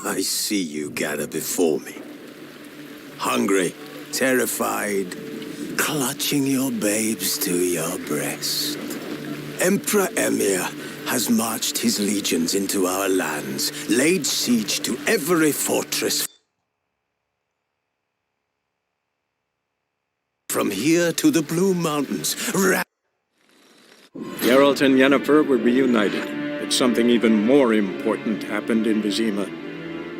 I see you gather before me. Hungry, terrified, clutching your babes to your breast. Emperor Emir has marched his legions into our lands, laid siege to every fortress from here to the Blue Mountains. Geralt and Yennefer were reunited, but something even more important happened in Vizima.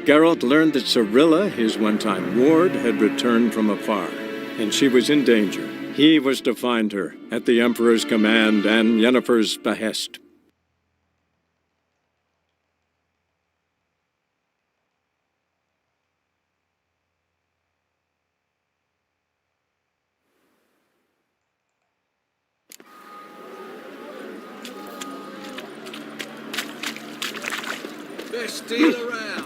Geralt learned that Cirilla, his one-time ward, had returned from afar, and she was in danger. He was to find her, at the Emperor's command and Yennefer's behest. Best deal around.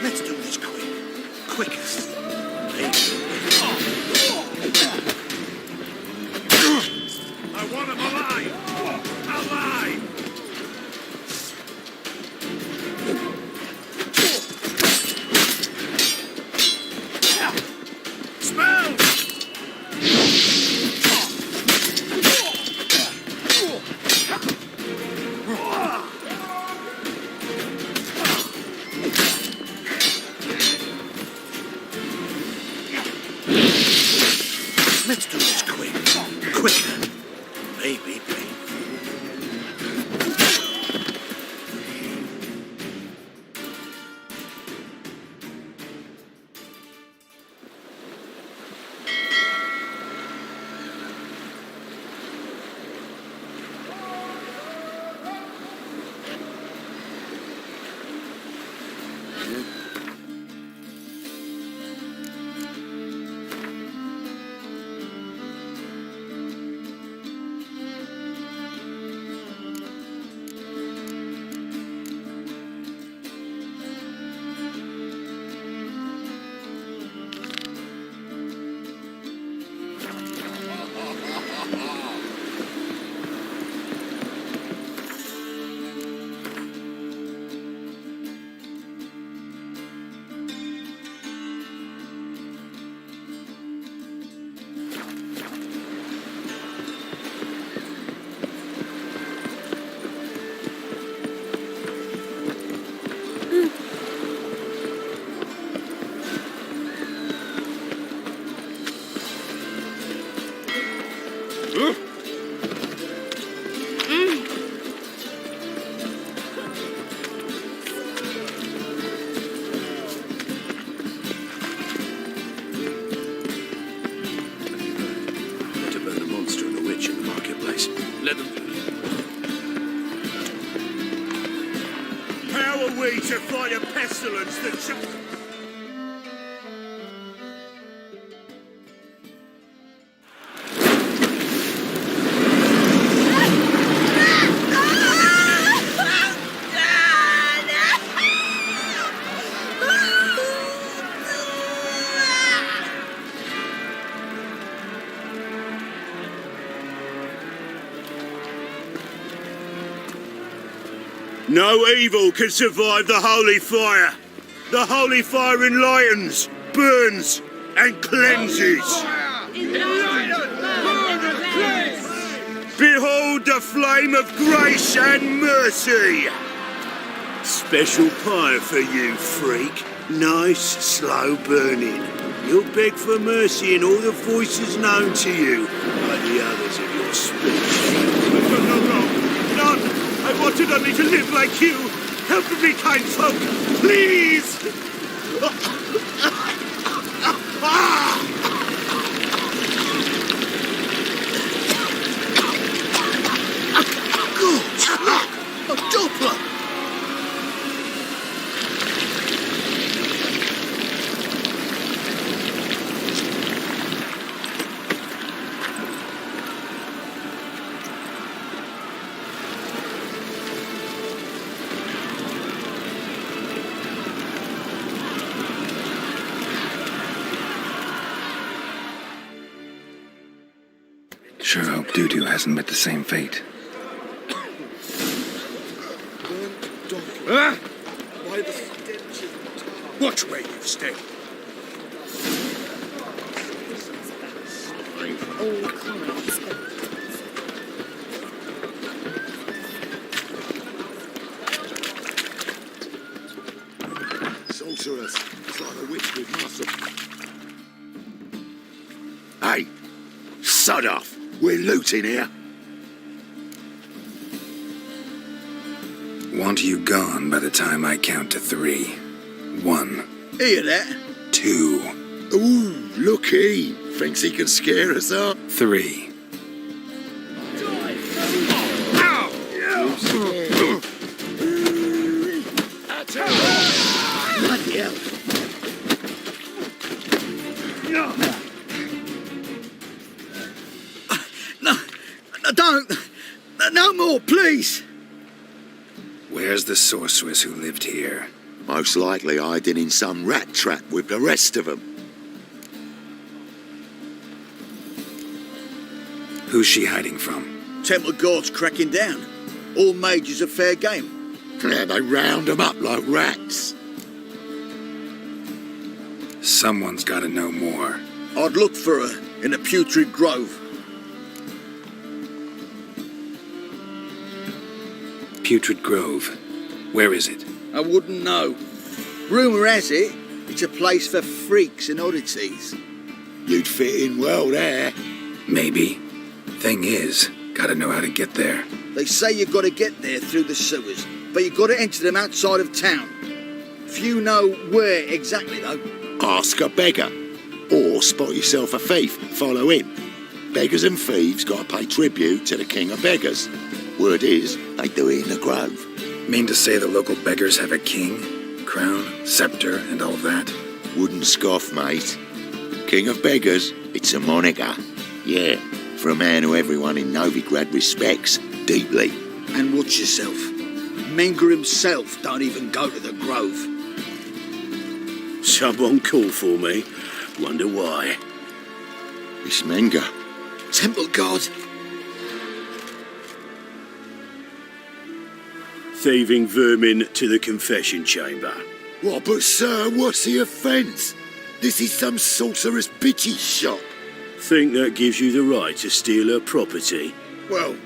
Let's do this quickest. I want him alive! Alive! Spell! Let's do this quicker. Maybe. Let them... How are we to fight a pestilence that shall... No evil can survive the holy fire. The holy fire enlightens, burns, and cleanses. Behold the flame of grace and mercy. Special pie for you, freak. Nice, slow burning. You'll beg for mercy in all the voices known to you, like the others of your speech. No! I wanted only to live like you. Help me, kind folk, please! Good! A doppler! Sure hope Dudu hasn't met the same fate. Watch where you stay. Sorceress, it's like a witch with muscle. Hey, sod off. We're looting here. Want you gone by the time I count to 3. 1, Hear that? 2, Ooh, looky. Thinks he can scare us up. 3. Bloody hell. Don't! No more, please! Where's the sorceress who lived here? Most likely hiding in some rat trap with the rest of them. Who's she hiding from? Temple Guard's cracking down. All mages are fair game. Yeah, they round them up like rats. Someone's gotta know more. I'd look for her in the Putrid Grove. Putrid Grove. Where is it? I wouldn't know. Rumour has it, it's a place for freaks and oddities. You'd fit in well there. Maybe. Thing is, gotta know how to get there. They say you've got to get there through the sewers, but you've got to enter them outside of town. Few know where exactly, though. Ask a beggar. Or spot yourself a thief, follow him. Beggars and thieves gotta pay tribute to the king of beggars. Word is, they do it in the grove. Mean to say the local beggars have a king, crown, scepter, and all of that? Wouldn't scoff, mate. King of beggars, it's a moniker. Yeah, for a man who everyone in Novigrad respects deeply. And watch yourself. Menga himself don't even go to the grove. Someone called for me. Wonder why. It's Menga. Temple Guard. Thieving vermin to the confession chamber. What, but sir, what's the offence? This is some sorceress bitchy shop. Think that gives you the right to steal her property? Well,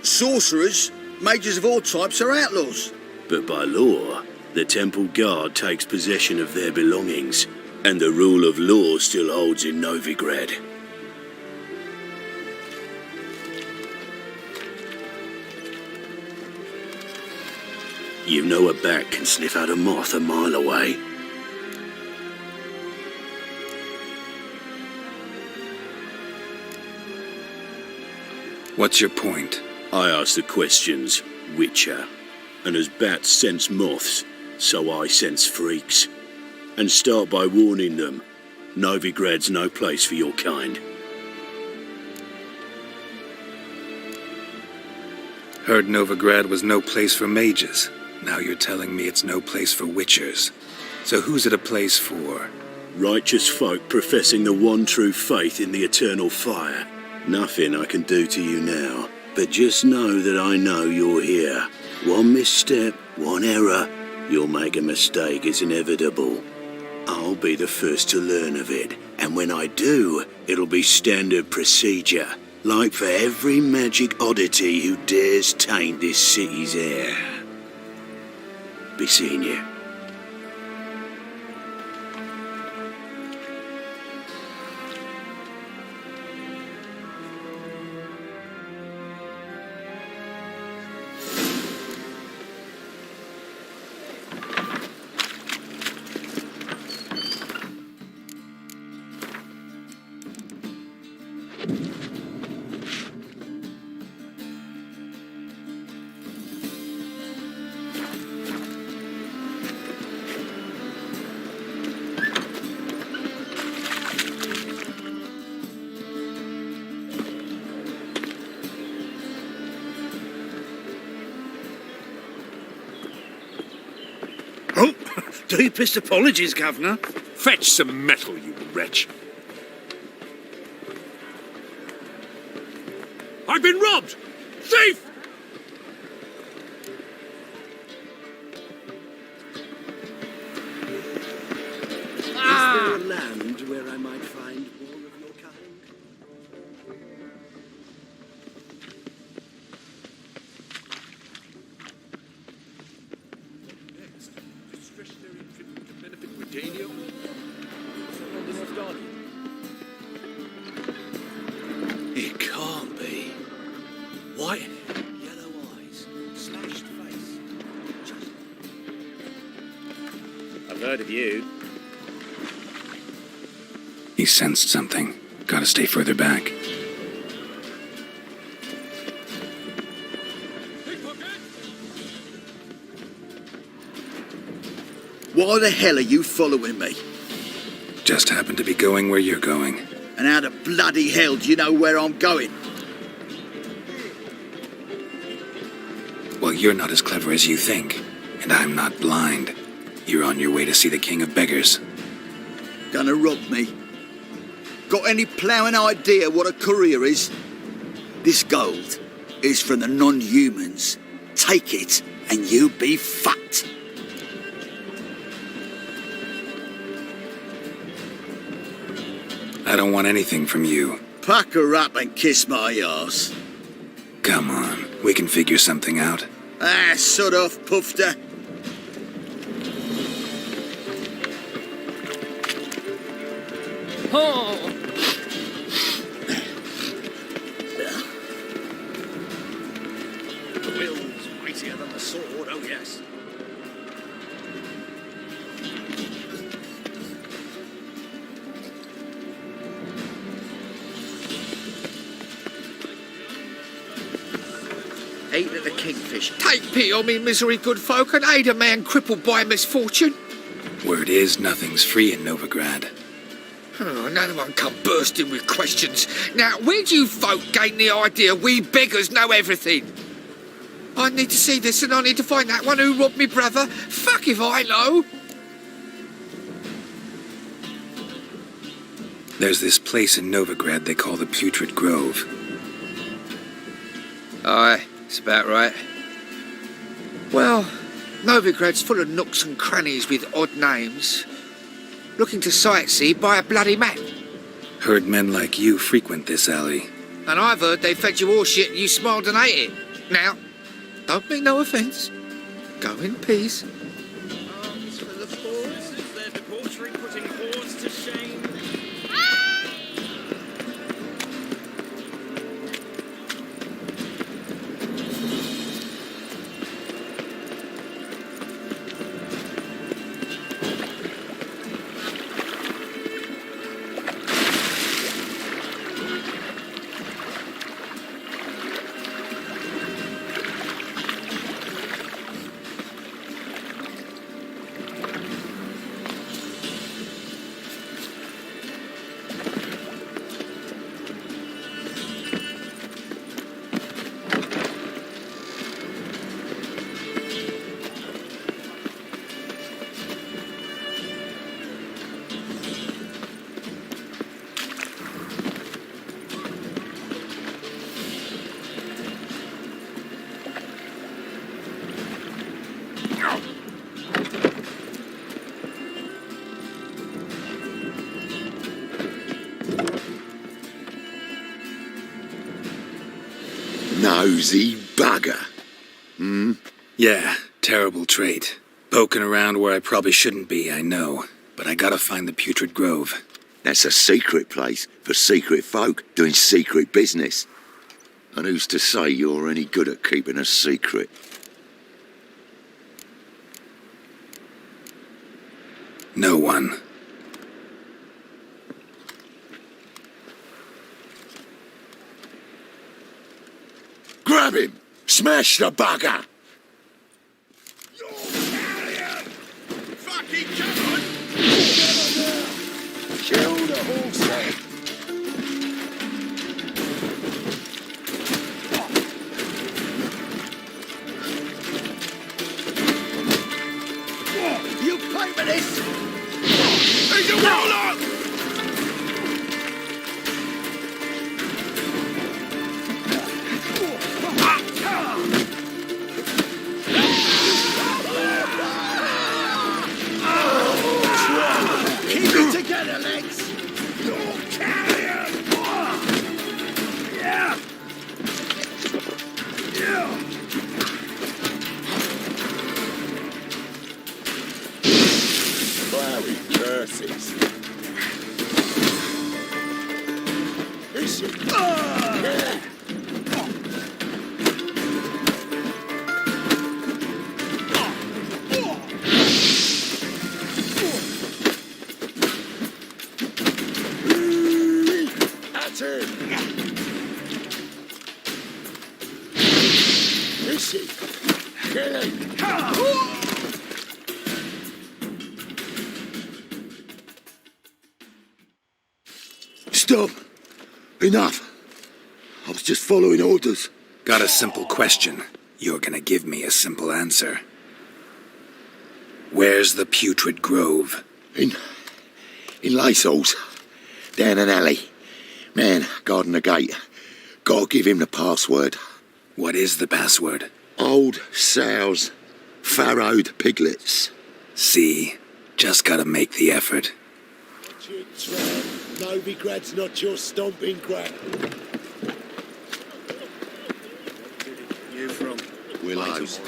sorcerers, mages of all types are outlaws. But by law, the Temple Guard takes possession of their belongings, and the rule of law still holds in Novigrad. You know a bat can sniff out a moth a mile away. What's your point? I ask the questions, Witcher. And as bats sense moths, so I sense freaks. And start by warning them, Novigrad's no place for your kind. Heard Novigrad was no place for mages. Now you're telling me it's no place for witchers. So who's it a place for? Righteous folk professing the one true faith in the eternal fire. Nothing I can do to you now, but just know that I know you're here. One misstep, one error, you'll make a mistake, it's inevitable. I'll be the first to learn of it, and when I do, it'll be standard procedure, like for every magic oddity who dares taint this city's air. Be seeing you. Deepest apologies, Governor. Fetch some metal, you wretch. I've been robbed! Thief! Is there a land where I might find more of your kind? Discretionary tribute to benefit Britannia on the North Guardian. It can't be. White, yellow eyes, slashed face. I've heard of you. He sensed something. Gotta stay further back. Why the hell are you following me? Just happened to be going where you're going. And how the bloody hell do you know where I'm going? Well, you're not as clever as you think. And I'm not blind. You're on your way to see the King of Beggars. Gonna rob me? Got any ploughing idea what a courier is? This gold is from the non-humans. Take it and you be fucked. I don't want anything from you. Pack her up and kiss my arse. Come on, we can figure something out. Ah, sod off, Pufter. The will's mightier than the sword, oh yes. Eat at the kingfish. Take pity on me, misery, good folk, and aid a man crippled by misfortune. Word is, nothing's free in Novigrad. Oh, another one come bursting with questions. Now, where do you folk gain the idea we beggars know everything? I need to see this and I need to find that one who robbed me brother. Fuck if I know. There's this place in Novigrad they call the Putrid Grove. Aye, it's about right. Well, Novigrad's full of nooks and crannies with odd names. Looking to sightsee by a bloody map. Heard men like you frequent this alley. And I've heard they fed you all shit and you smiled and ate it. Now, don't mean no offence. Go in peace. Arms for the forces, their debauchery putting hordes to shame. Nosy bugger. Yeah, terrible trait. Poking around where I probably shouldn't be, I know. But I gotta find the Putrid Grove. That's a secret place for secret folk doing secret business. And who's to say you're any good at keeping a secret? No one. Grab him! Smash the bugger! Fucking come on! Kill the horse! You You pay for this! He's a warlock! Keep it together, legs! You're carrion! Yeah! Yeah! Bloody curses. Is she? That's her. Is she? Kill him. Stop! Enough! I was just following orders. Got a simple question. You're gonna give me a simple answer. Where's the Putrid Grove? In Laceholes. Down an alley. Man, guarding the gate. Gotta give him the password. What is the password? Old sows. Farrowed piglets. See? Just gotta make the effort. Novigrad's not your stomping ground. You from? Willows.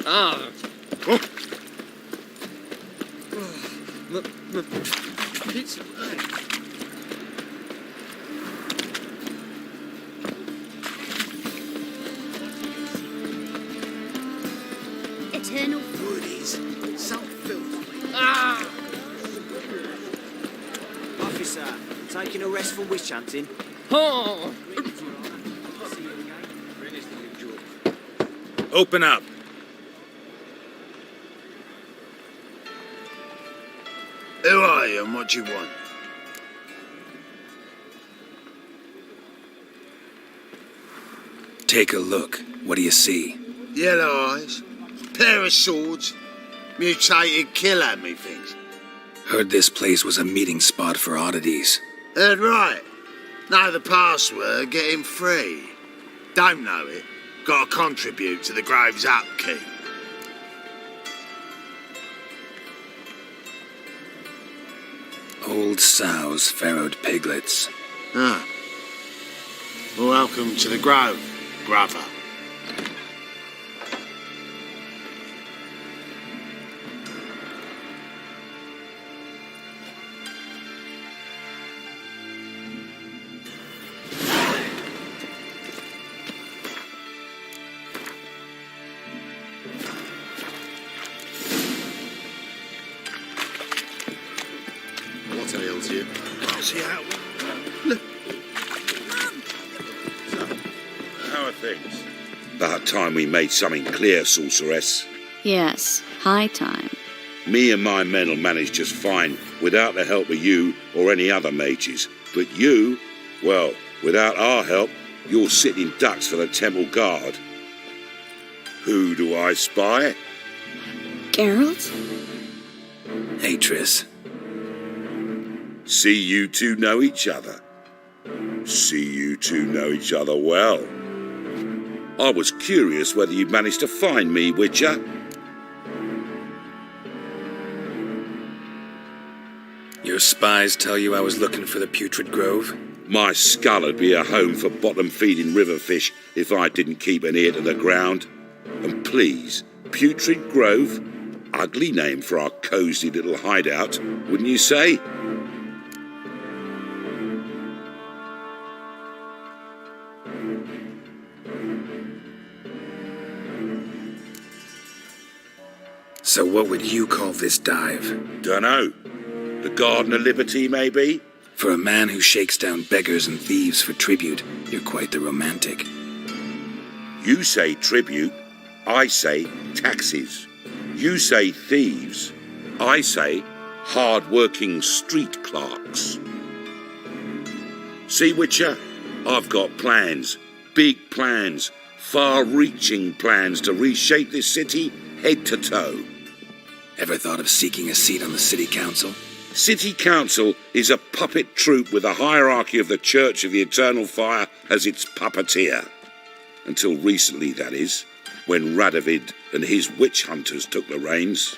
Ah. It's... Eternal Goodies. Some filth. Ah! Officer, taking a rest from witch hunting. Oh! Open up. Who are you and what do you want? Take a look. What do you see? Yellow eyes, pair of swords, mutated killer, methinks. Heard this place was a meeting spot for oddities. Heard right. Know the password, get him free. Don't know it, gotta contribute to the Grove's upkeep. Old sows, farrowed piglets. Ah. Welcome to the Grove, brother. What ails you? See how... How are things? About time we made something clear, sorceress. Yes, high time. Me and my men will manage just fine without the help of you or any other mages. But you, well, without our help, you're sitting ducks for the temple guard. Who do I spy? Geralt? Hey, Triss. See you two know each other. See you two know each other well. I was curious whether you'd managed to find me, Witcher. Your spies tell you I was looking for the Putrid Grove? My skull'd be a home for bottom-feeding river fish if I didn't keep an ear to the ground. And please, Putrid Grove? Ugly name for our cosy little hideout, wouldn't you say? So what would you call this dive? Dunno. The Garden of Liberty, maybe? For a man who shakes down beggars and thieves for tribute, you're quite the romantic. You say tribute, I say taxes. You say thieves, I say hard-working street clerks. See, Witcher, I've got plans, big plans, far-reaching plans to reshape this city head to toe. Ever thought of seeking a seat on the city council? City Council is a puppet troupe with a hierarchy of the Church of the Eternal Fire as its puppeteer. Until recently, that is, when Radovid and his witch hunters took the reins.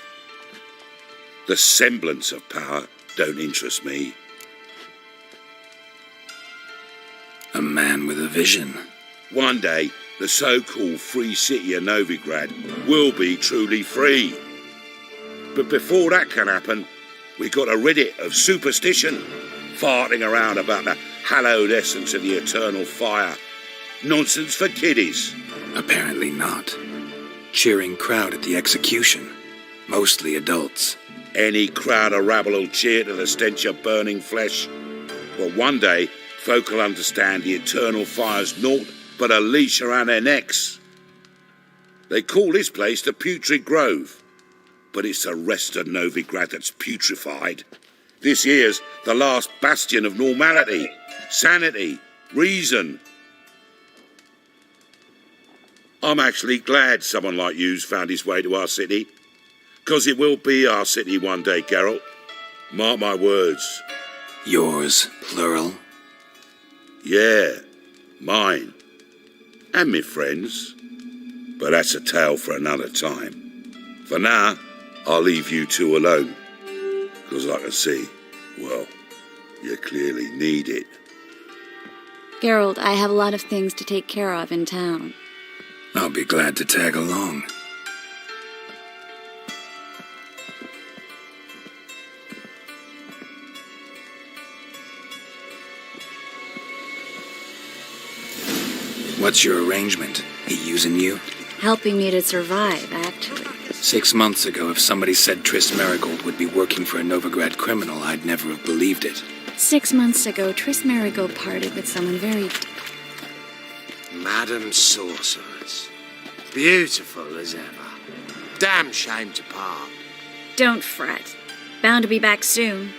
The semblance of power don't interest me. A man with a vision. One day, the so-called free city of Novigrad will be truly free. But before that can happen, we got to rid it of superstition, farting around about the hallowed essence of the eternal fire. Nonsense for kiddies. Apparently not. Cheering crowd at the execution. Mostly adults. Any crowd of rabble will cheer to the stench of burning flesh. But one day, folk will understand the eternal fire's naught but a leash around their necks. They call this place the Putrid Grove. But it's the rest of Novigrad that's putrefied. This here's the last bastion of normality, sanity, reason. I'm actually glad someone like you's found his way to our city. 'Cause it will be our city one day, Geralt. Mark my words. Yours, plural? Yeah, mine. And me friends. But that's a tale for another time. For now, I'll leave you two alone. 'Cause I can see, well, you clearly need it. Geralt, I have a lot of things to take care of in town. I'll be glad to tag along. What's your arrangement? He using you? Helping me to survive, actually. 6 months ago, if somebody said Triss Merigold would be working for a Novigrad criminal, I'd never have believed it. 6 months ago, Triss Merigold parted with someone very... Madam Sorceress. Beautiful as ever. Damn shame to part. Don't fret. Bound to be back soon.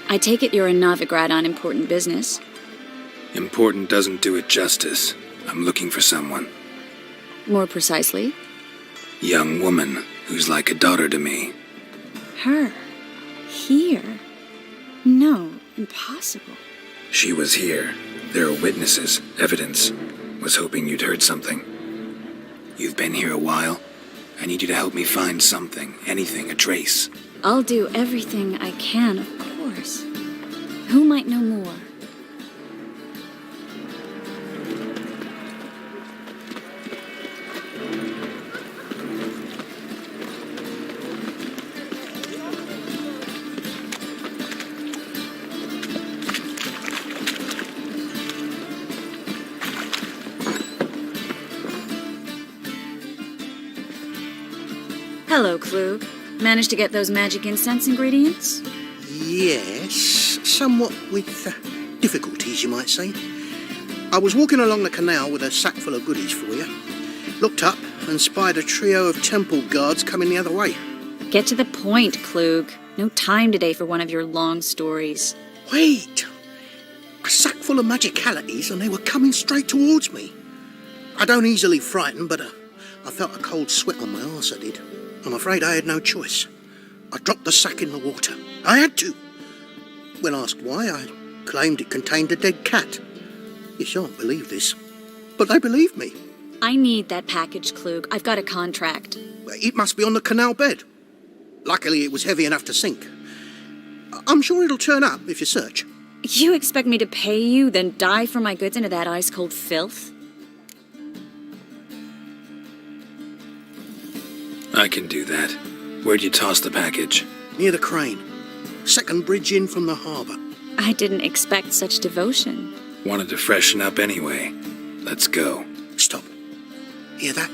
I take it you're in Novigrad on important business. Important doesn't do it justice. I'm looking for someone. More precisely? Young woman who's like a daughter to me. Her? Here? No, impossible. She was here. There are witnesses, evidence. Was hoping you'd heard something. You've been here a while. I need you to help me find something, anything, a trace. I'll do everything I can, of course. Who might know more? Hello, Klug. Managed to get those magic incense ingredients? Yes, somewhat with difficulties, you might say. I was walking along the canal with a sack full of goodies for you. Looked up and spied a trio of temple guards coming the other way. Get to the point, Klug. No time today for one of your long stories. Wait! A sack full of magicalities and they were coming straight towards me. I don't easily frighten, but I felt a cold sweat on my arse, I did. I'm afraid I had no choice. I dropped the sack in the water. I had to. When asked why, I claimed it contained a dead cat. You shan't believe this, but they believed me. I need that package, Klug. I've got a contract. It must be on the canal bed. Luckily, it was heavy enough to sink. I'm sure it'll turn up if you search. You expect me to pay you, then dive for my goods into that ice-cold filth? I can do that. Where'd you toss the package? Near the crane. Second bridge in from the harbour. I didn't expect such devotion. Wanted to freshen up anyway. Let's go. Stop. Hear that?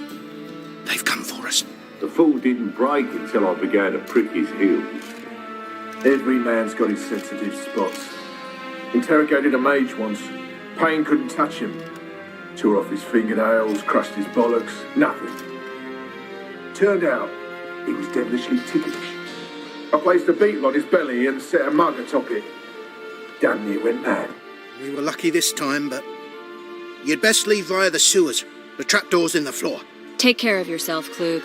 They've come for us. The fall didn't break until I began to prick his heels. Every man's got his sensitive spots. Interrogated a mage once. Pain couldn't touch him. Tore off his fingernails, crushed his bollocks, nothing. Turned out, he was devilishly ticklish. I placed a beetle on his belly and set a mug atop it. Damn near went mad. We were lucky this time, but you'd best leave via the sewers. The trapdoor's in the floor. Take care of yourself, Klug.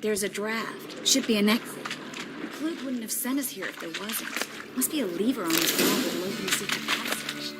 There's a draft. Should be an exit. Klug wouldn't have sent us here if there wasn't. Must be a lever on this wall that'll open the secret passage.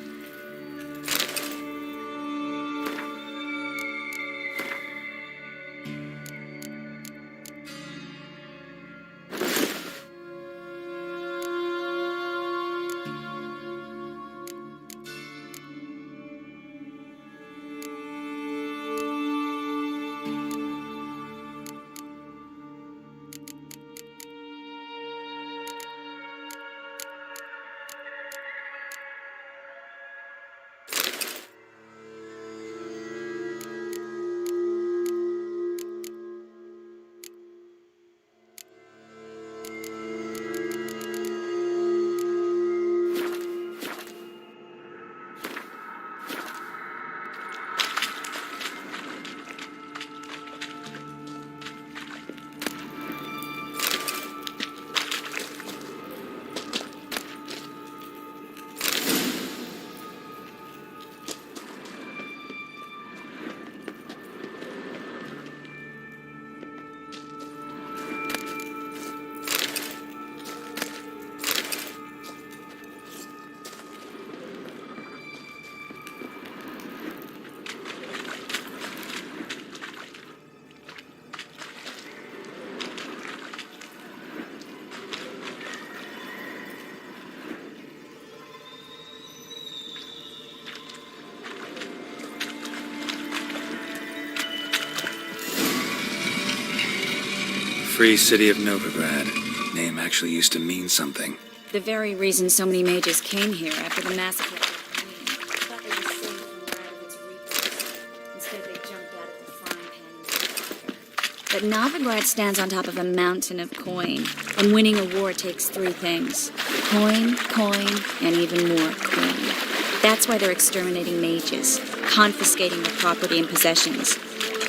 Free City of Novigrad. Name actually used to mean something. The very reason so many mages came here after the massacre of the Queen. Thought they were safe from the wrath of its reapers. Instead, they jumped out of the frying pan. But Novigrad stands on top of a mountain of coin, and winning a war takes three things. Coin, and even more coin. That's why they're exterminating mages, confiscating their property and possessions.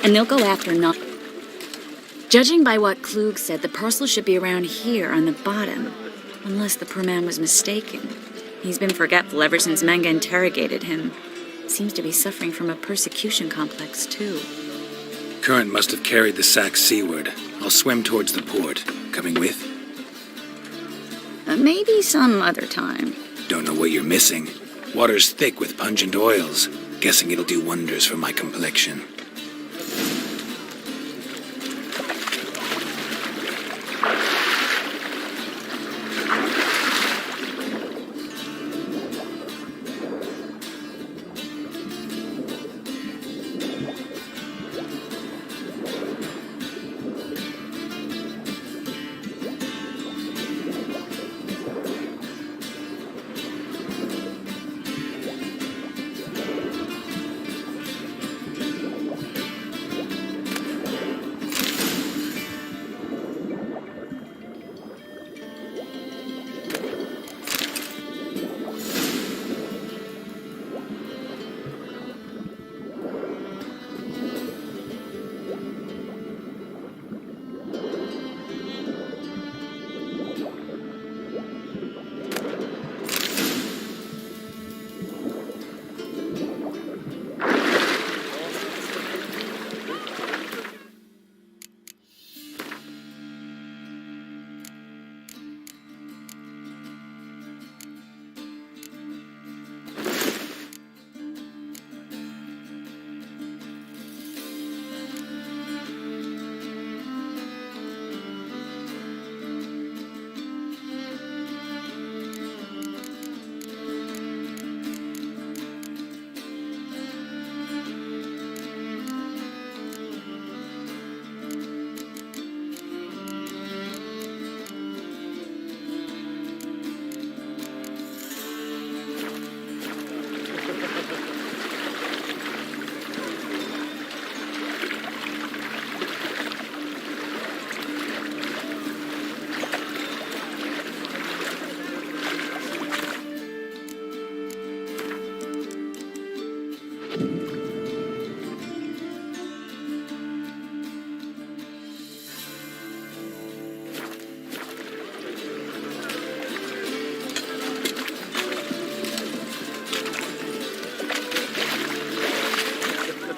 And they'll go after not. Judging by what Klug said, the parcel should be around here on the bottom. Unless the poor man was mistaken. He's been forgetful ever since Manga interrogated him. Seems to be suffering from a persecution complex, too. Current must have carried the sack seaward. I'll swim towards the port. Coming with? Maybe some other time. Don't know what you're missing. Water's thick with pungent oils. Guessing it'll do wonders for my complexion.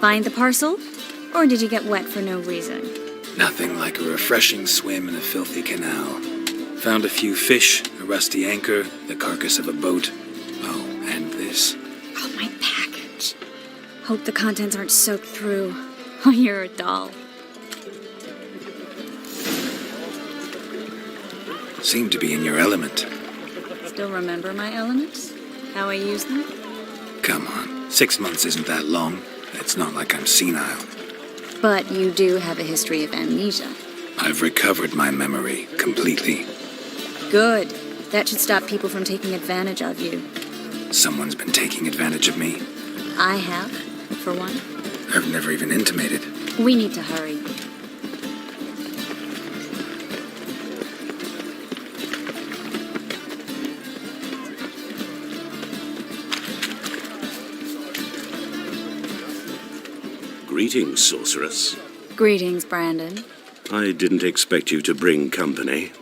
Find the parcel? Or did you get wet for no reason? Nothing like a refreshing swim in a filthy canal. Found a few fish, a rusty anchor, the carcass of a boat. Oh, and this. Oh, my package. Hope the contents aren't soaked through. Oh, you're a doll. Seem to be in your element. Still remember my elements? How I use them? Come on, 6 months isn't that long. It's not like I'm senile. But you do have a history of amnesia. I've recovered my memory completely. Good. That should stop people from taking advantage of you. Someone's been taking advantage of me. I have, for one. I've never even intimated. We need to hurry. Greetings, sorceress. Greetings, Brandon. I didn't expect you to bring company.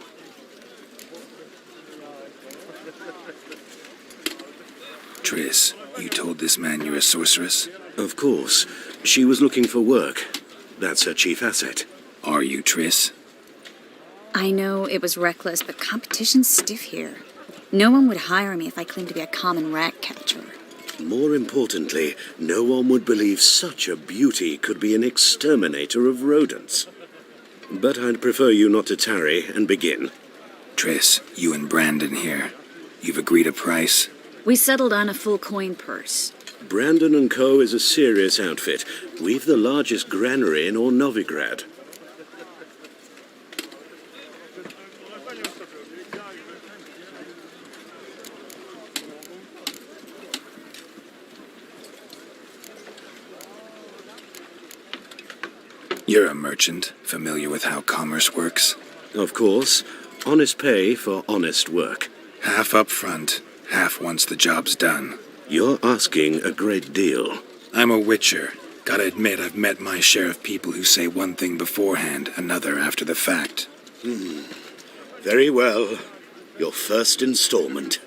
Triss, you told this man you're a sorceress? Of course. She was looking for work. That's her chief asset. Are you, Triss? I know it was reckless, but competition's stiff here. No one would hire me if I claimed to be a common rat catcher. More importantly, no one would believe such a beauty could be an exterminator of rodents. But I'd prefer you not to tarry and begin. Triss, you and Brandon here. You've agreed a price? We settled on a full coin purse. Brandon & Co. is a serious outfit. We've the largest granary in all Novigrad. You're a merchant, familiar with how commerce works? Of course. Honest pay for honest work. Half up front, half once the job's done. You're asking a great deal. I'm a witcher. Gotta admit, I've met my share of people who say one thing beforehand, another after the fact. Very well. Your first installment.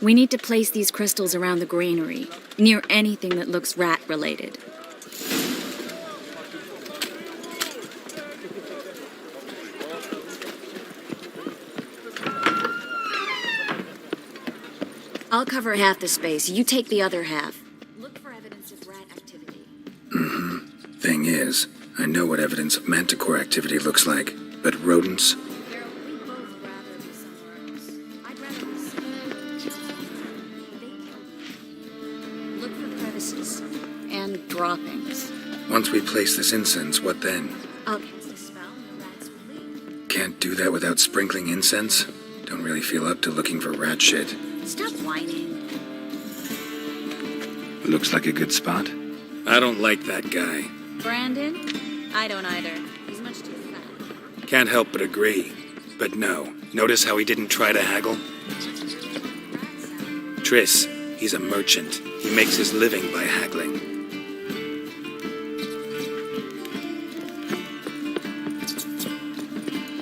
We need to place these crystals around the granary, near anything that looks rat-related. I'll cover half the space. You take the other half. Look for evidence of rat activity. Thing is, I know what evidence of manticore activity looks like, but rodents? We'd both rather be somewhere else. I'd rather be somewhere. They killed me. Look for crevices and droppings. Once we place this incense, what then? I'll cast a spell and the rats will leave. Can't do that without sprinkling incense? Don't really feel up to looking for rat shit. Stop whining. Looks like a good spot. I don't like that guy. Brandon? I don't either. He's much too fat. Can't help but agree. But no, notice how he didn't try to haggle? Triss, he's a merchant. He makes his living by haggling.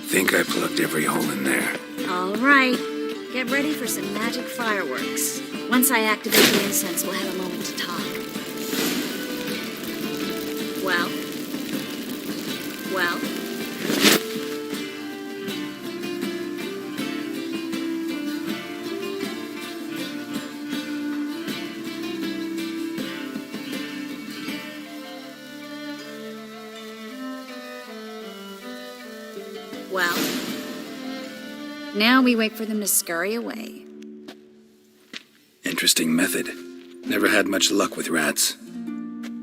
Think I plugged every hole in there. All right. Get ready for some magic fireworks. Once I activate the incense, we'll have a moment to talk. Well? Well? Well? Now we wait for them to scurry away. Interesting method. Never had much luck with rats.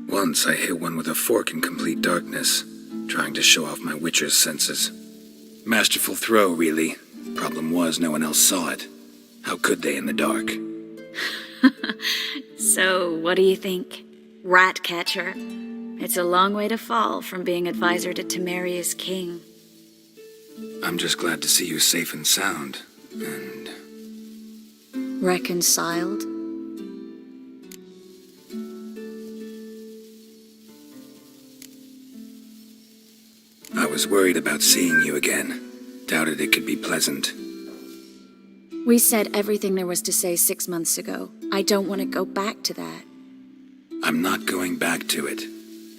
Once I hit one with a fork in complete darkness, trying to show off my witcher's senses. Masterful throw, really. Problem was, no one else saw it. How could they in the dark? So, what do you think? Rat catcher? It's a long way to fall from being advisor to Temeria's king. I'm just glad to see you safe and sound, and... Reconciled? I was worried about seeing you again. Doubted it could be pleasant. We said everything there was to say 6 months ago. I don't want to go back to that. I'm not going back to it.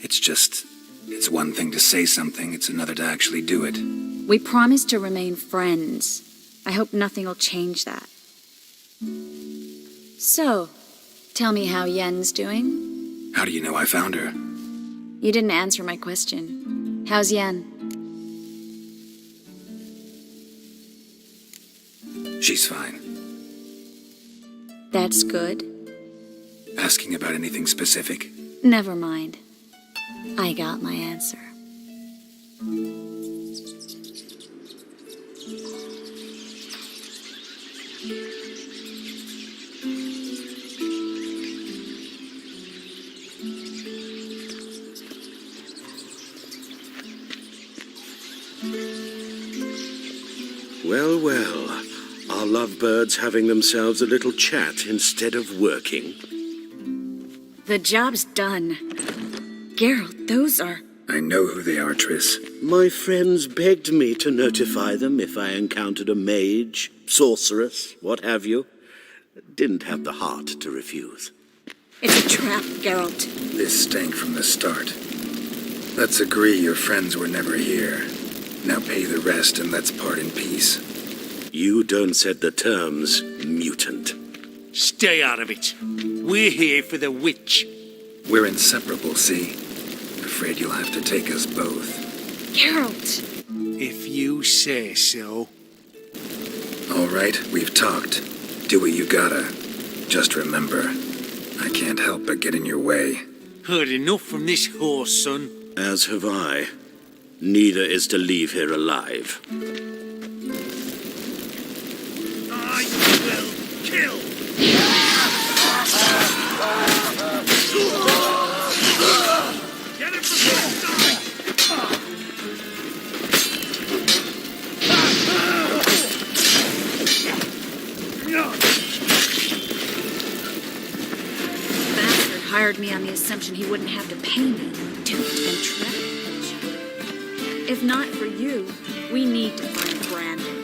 It's one thing to say something, it's another to actually do it. We promised to remain friends. I hope nothing will change that. So, tell me how Yen's doing? How do you know I found her? You didn't answer my question. How's Yen? She's fine. That's good. Asking about anything specific? Never mind. I got my answer. Well, well. Are lovebirds having themselves a little chat instead of working? The job's done. Geralt, those are... I know who they are, Triss. My friends begged me to notify them if I encountered a mage, sorceress, what have you. Didn't have the heart to refuse. It's a trap, Geralt. This stank from the start. Let's agree your friends were never here. Now pay the rest and let's part in peace. You don't set the terms, mutant. Stay out of it. We're here for the witch. We're inseparable, see? Afraid you'll have to take us both. Geralt! If you say so. All right, we've talked. Do what you gotta. Just remember, I can't help but get in your way. Heard enough from this horse, son. As have I. Neither is to leave here alive. I will kill. Get him from the side. Bastard hired me on the assumption he wouldn't have to pay me. Duped and trapped. If not for you, we need to find Brandon.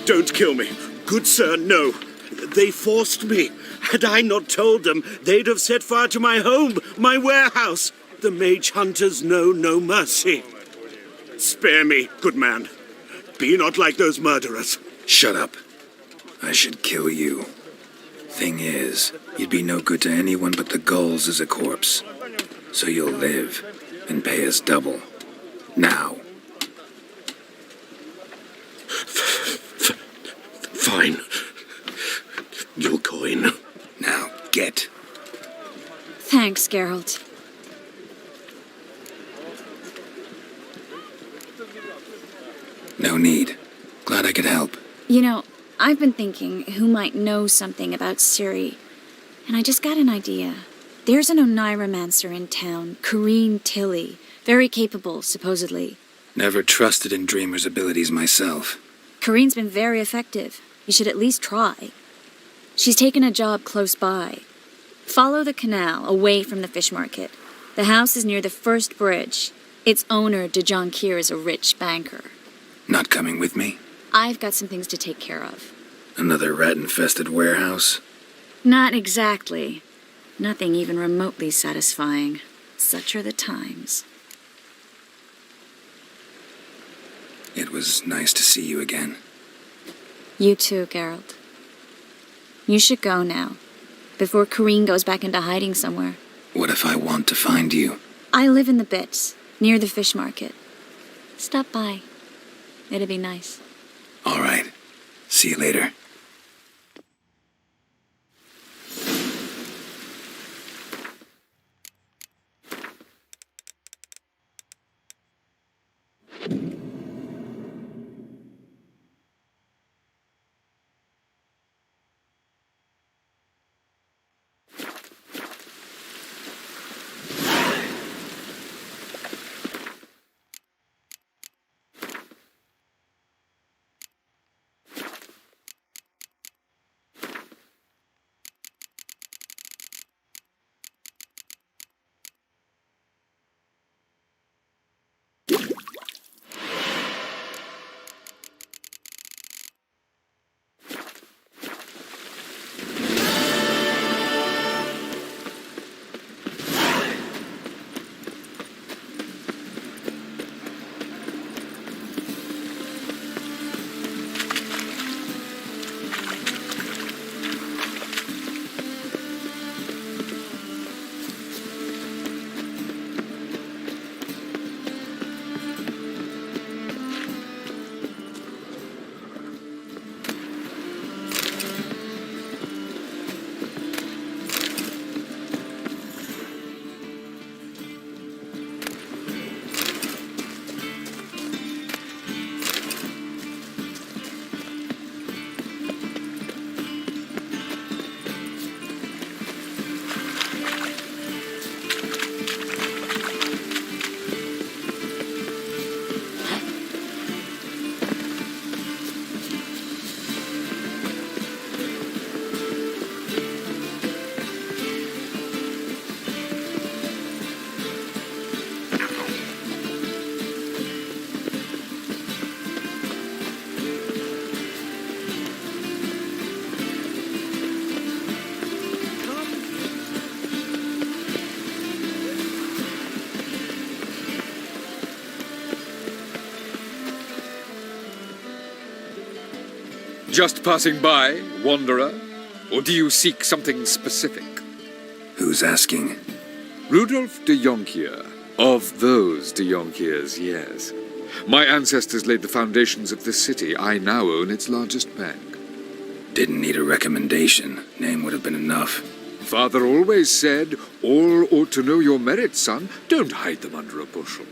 Don't kill me. Good sir, no. They forced me. Had I not told them, they'd have set fire to my home, my warehouse. The mage hunters know no mercy. Spare me, good man. Be not like those murderers. Shut up. I should kill you. Thing is, you'd be no good to anyone but the gulls as a corpse. So you'll live and pay us double. Now. Fine. Your coin. Now, get. Thanks, Geralt. No need. Glad I could help. You know, I've been thinking who might know something about Ciri, and I just got an idea. There's an Oneiromancer in town, Corrine Tilly. Very capable, supposedly. Never trusted in Dreamer's abilities myself. Corrine's been very effective. You should at least try. She's taken a job close by. Follow the canal, away from the fish market. The house is near the first bridge. Its owner, DeJohn Kier, is a rich banker. Not coming with me? I've got some things to take care of. Another rat-infested warehouse? Not exactly. Nothing even remotely satisfying. Such are the times. It was nice to see you again. You too, Geralt. You should go now, before Corrine goes back into hiding somewhere. What if I want to find you? I live in the Bits, near the fish market. Stop by. It'd be nice. All right. See you later. Just passing by, wanderer? Or do you seek something specific? Who's asking? Rudolf de Jonkier. Of those de Jonkiers, yes. My ancestors laid the foundations of this city. I now own its largest bank. Didn't need a recommendation. Name would have been enough. Father always said, all ought to know your merits, son. Don't hide them under a bushel.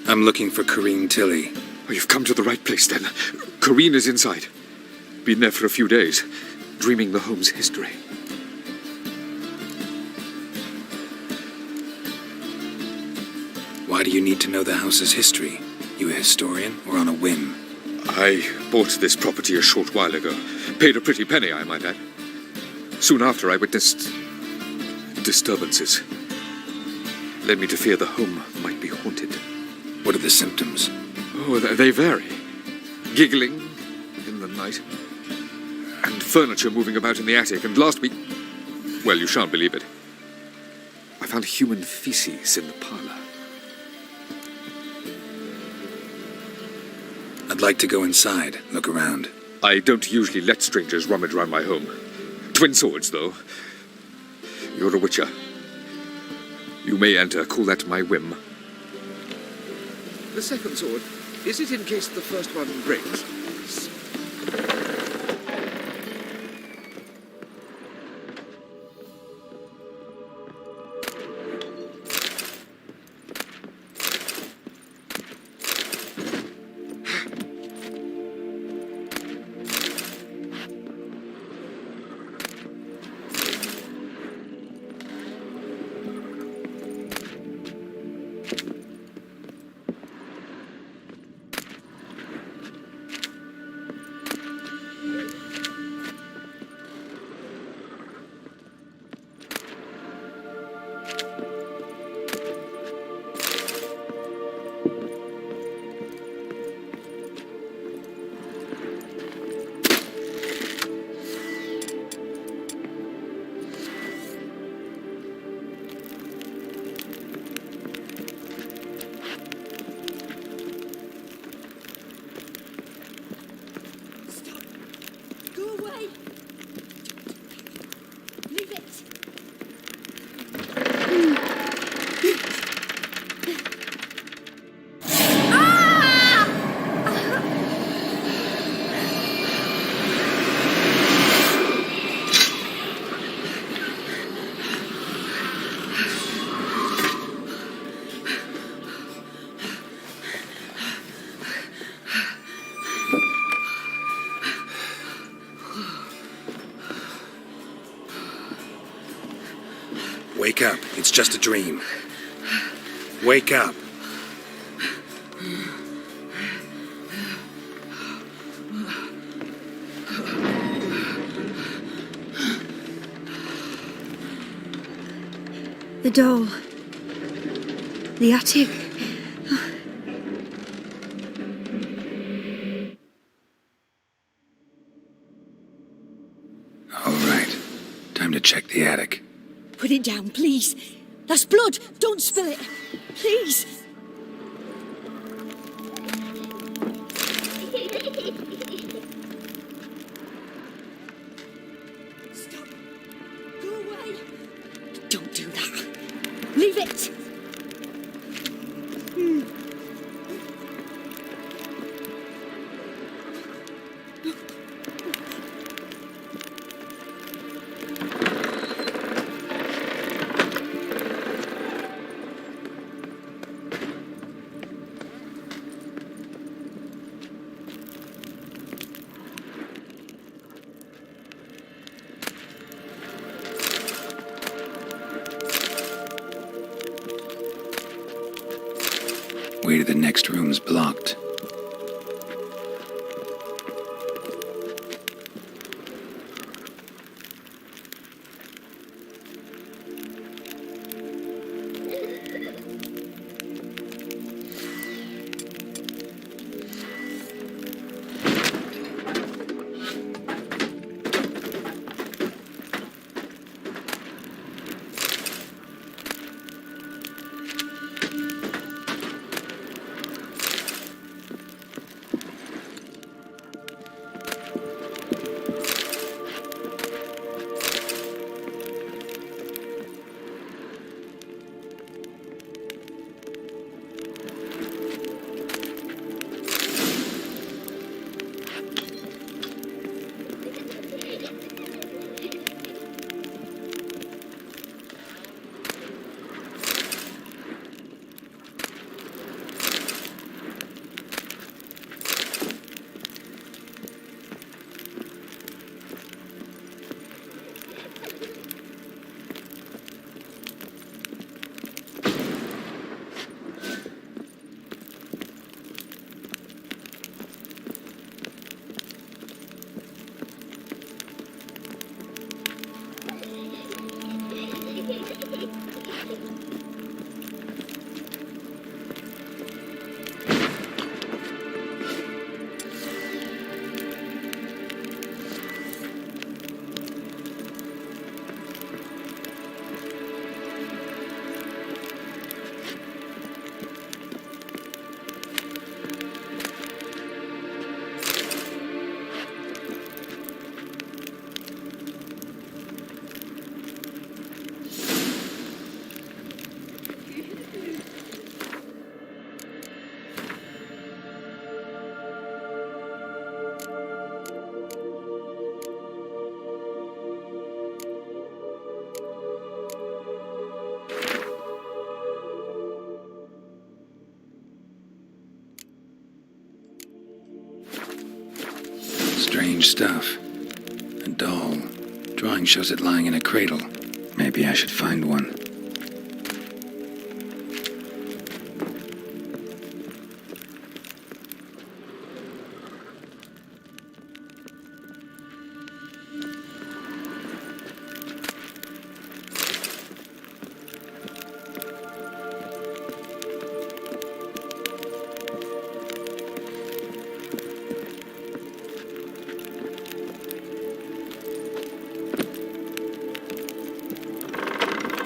I'm looking for Corrine Tilly. Oh, you've come to the right place, then. Corrine is inside. Been there for a few days, dreaming the home's history. Why do you need to know the house's history? You a historian or on a whim? I bought this property a short while ago. Paid a pretty penny, I might add. Soon after, I witnessed disturbances. Led me to fear the home might be haunted. What are the symptoms? Oh, they vary. Giggling in the night. And furniture moving about in the attic. And last week, well, you shan't believe it, I found human feces in the parlor. I'd like to go inside, look around. I don't usually let strangers rummage around my home. Twin swords, though. You're a witcher. You may enter, call that my whim. The second sword, is it in case the first one breaks? Wake up. It's just a dream. Wake up. The doll. The attic. All right. Time to check the attic. Put it down, please. That's blood. Don't spill it. Please. Stop. Go away. Don't do that. Leave it. Way to the next room's blocked. Strange stuff. A doll. Drawing shows it lying in a cradle. Maybe I should find one.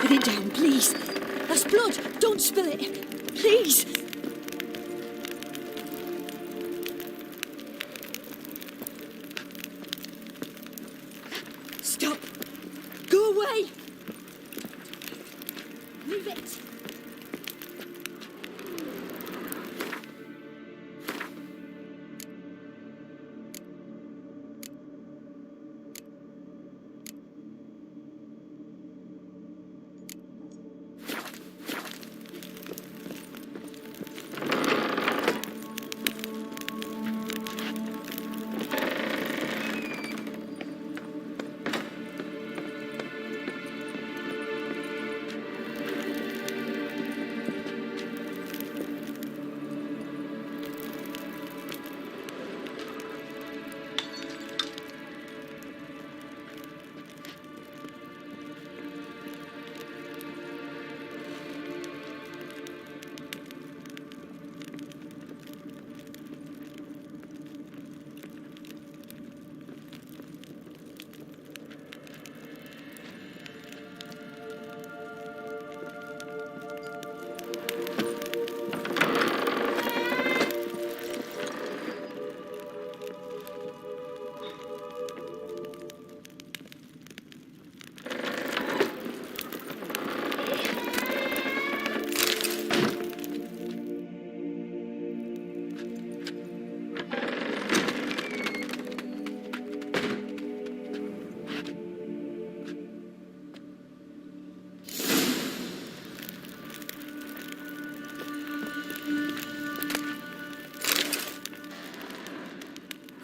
Put it down, please. That's blood. Don't spill it. Please. Stop. Go away. Leave it.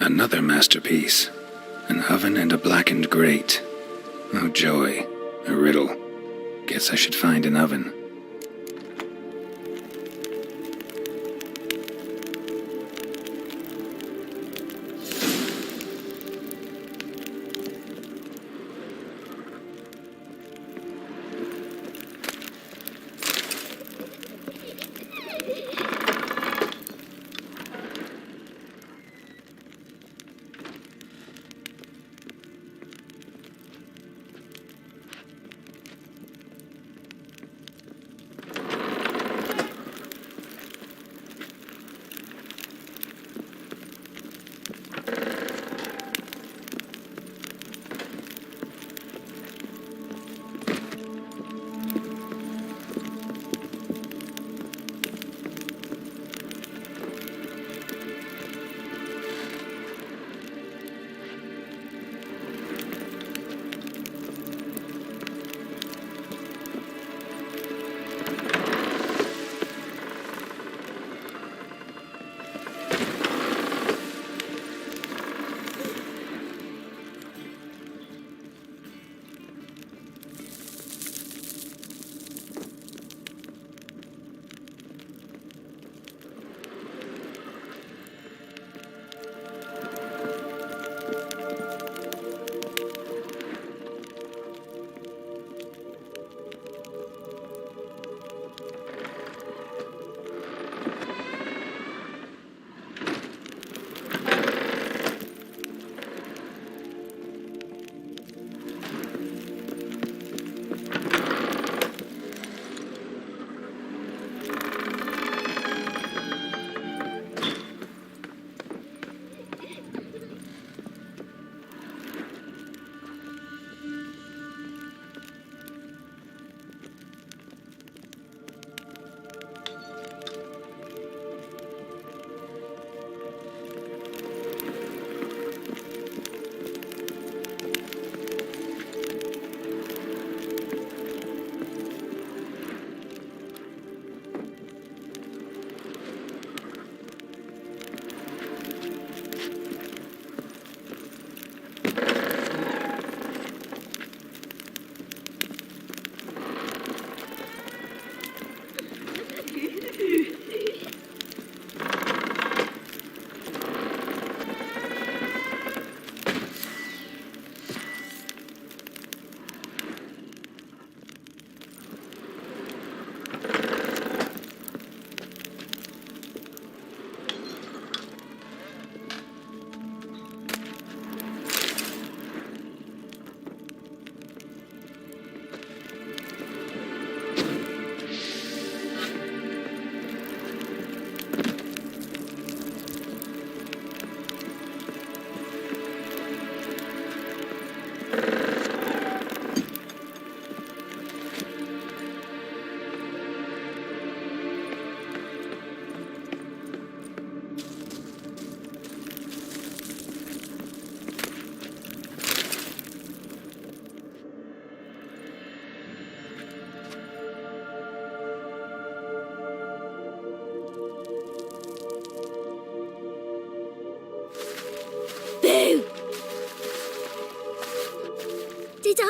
Another masterpiece. An oven and a blackened grate. Oh joy. A riddle. Guess I should find an oven.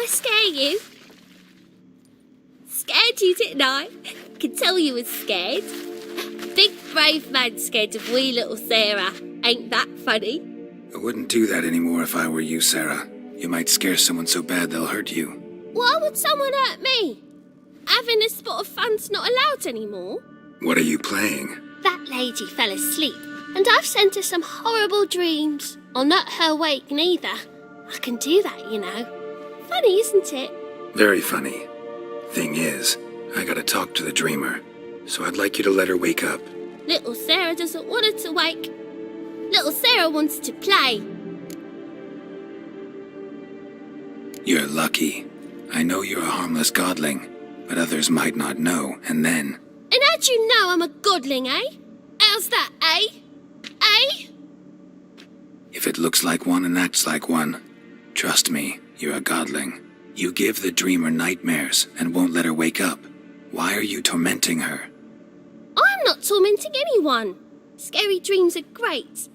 I scare you? Scared you, didn't I? Can tell you was scared. Big brave man scared of wee little Sarah. Ain't that funny? I wouldn't do that anymore if I were you, Sarah. You might scare someone so bad they'll hurt you. Why would someone hurt me? Having a spot of fun's not allowed anymore. What are you playing? That lady fell asleep, and I've sent her some horrible dreams. I'll not her wake neither. I can do that, you know. Funny, isn't it? Very funny. Thing is, I gotta talk to the dreamer, so I'd like you to let her wake up. Little Sarah doesn't want her to wake. Little Sarah wants to play. You're lucky. I know you're a harmless godling, but others might not know, and then... And how'd you know I'm a godling, eh? How's that, eh? Eh? If it looks like one and acts like one, trust me, you're a godling. You give the dreamer nightmares and won't let her wake up. Why are you tormenting her? I'm not tormenting anyone. Scary dreams are great.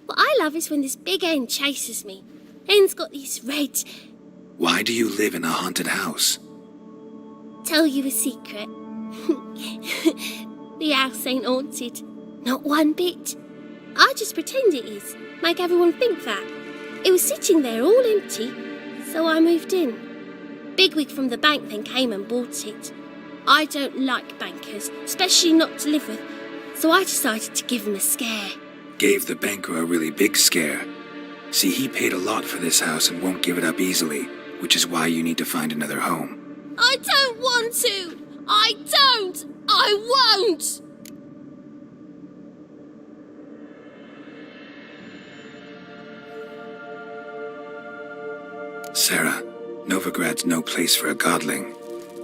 What I love is when this big hen chases me. Hen's got these red... Why do you live in a haunted house? Tell you a secret. The house ain't haunted. Not one bit. I just pretend it is. Make everyone think that. It was sitting there all empty, so I moved in. Bigwig from the bank then came and bought it. I don't like bankers, especially not to live with, so I decided to give him a scare. Gave the banker a really big scare. See, he paid a lot for this house and won't give it up easily, which is why you need to find another home. I don't want to! I don't! I won't! Sarah, Novigrad's no place for a godling.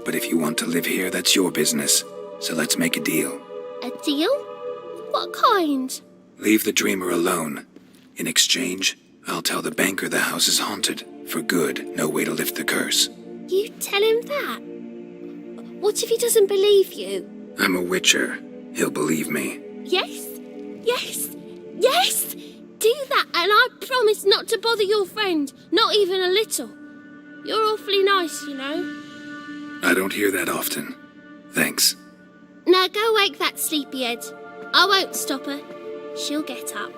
But if you want to live here, that's your business. So let's make a deal. A deal? What kind? Leave the dreamer alone. In exchange, I'll tell the banker the house is haunted. For good, no way to lift the curse. You tell him that? What if he doesn't believe you? I'm a witcher. He'll believe me. Yes? Yes? Yes! Do that and I promise not to bother your friend. Not even a little. You're awfully nice, you know. I don't hear that often. Thanks. Now go wake that sleepyhead. I won't stop her. She'll get up.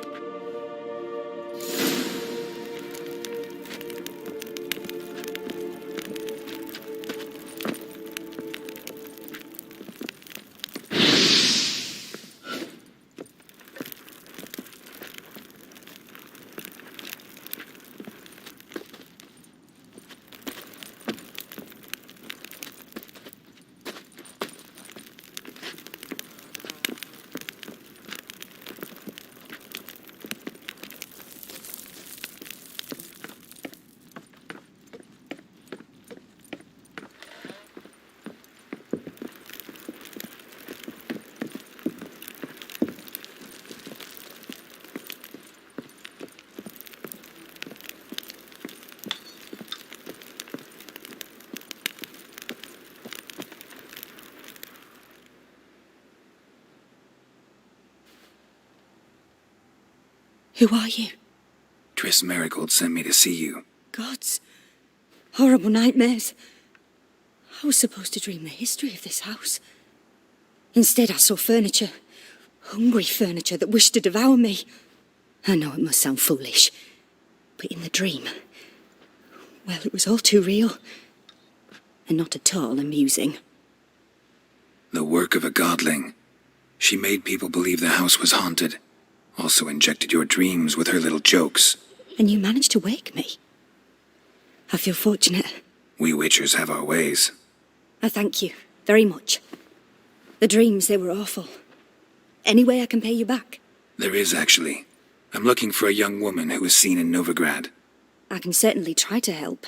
Who are you? Triss Merigold sent me to see you. Gods. Horrible nightmares. I was supposed to dream the history of this house. Instead, I saw furniture. Hungry furniture that wished to devour me. I know it must sound foolish, but in the dream, well, it was all too real. And not at all amusing. The work of a godling. She made people believe the house was haunted. Also injected your dreams with her little jokes. And you managed to wake me. I feel fortunate. We witchers have our ways. I thank you very much. The dreams, they were awful. Any way I can pay you back? There is, actually. I'm looking for a young woman who was seen in Novigrad. I can certainly try to help.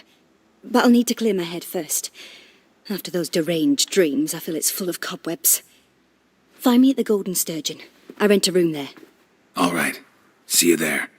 But I'll need to clear my head first. After those deranged dreams, I feel it's full of cobwebs. Find me at the Golden Sturgeon. I rent a room there. All right. See you there.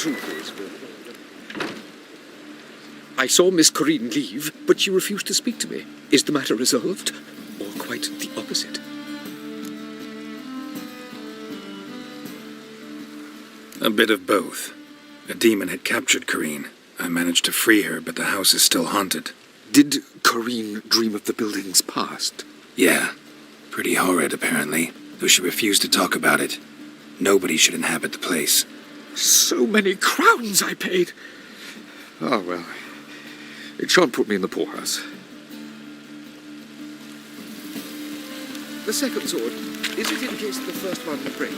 truth is, I saw Miss Corinne leave, but she refused to speak to me. Is the matter resolved, or quite the opposite? A bit of both. A demon had captured Corinne. I managed to free her, but the house is still haunted. Did Corinne dream of the building's past? Yeah. Pretty horrid, apparently, though she refused to talk about it. Nobody should inhabit the place. So many crowns I paid! Oh, well, it shan't put me in the poorhouse. The second sword, is it in case the first one would break?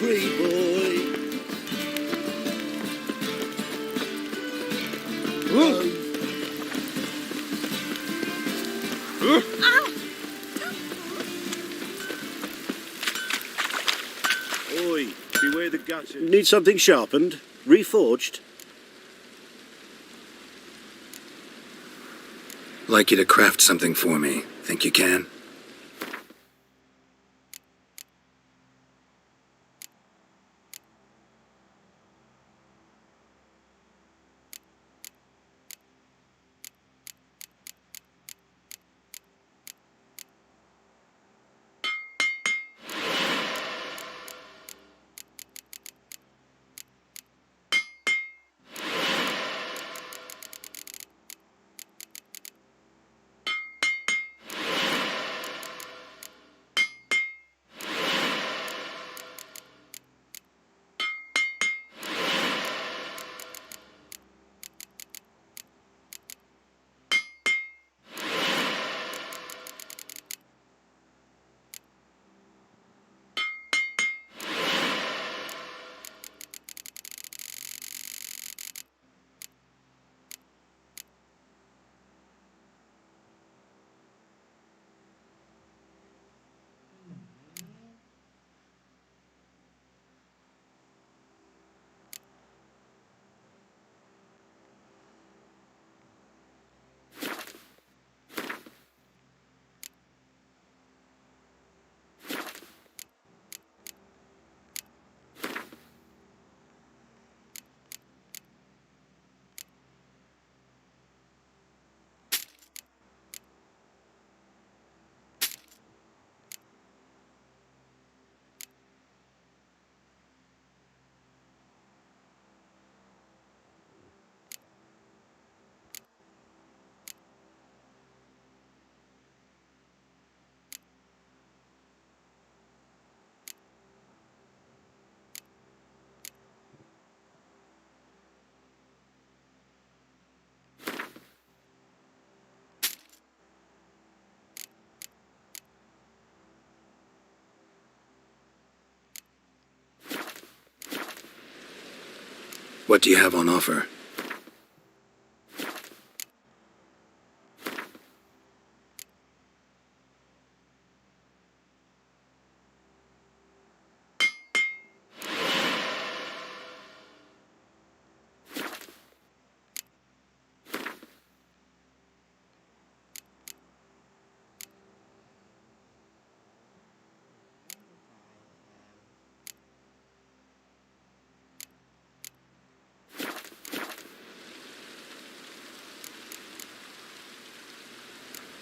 Free boy. Oi, beware the gutters. Need something sharpened? Reforged? Like you to craft something for me. Think you can? What do you have on offer?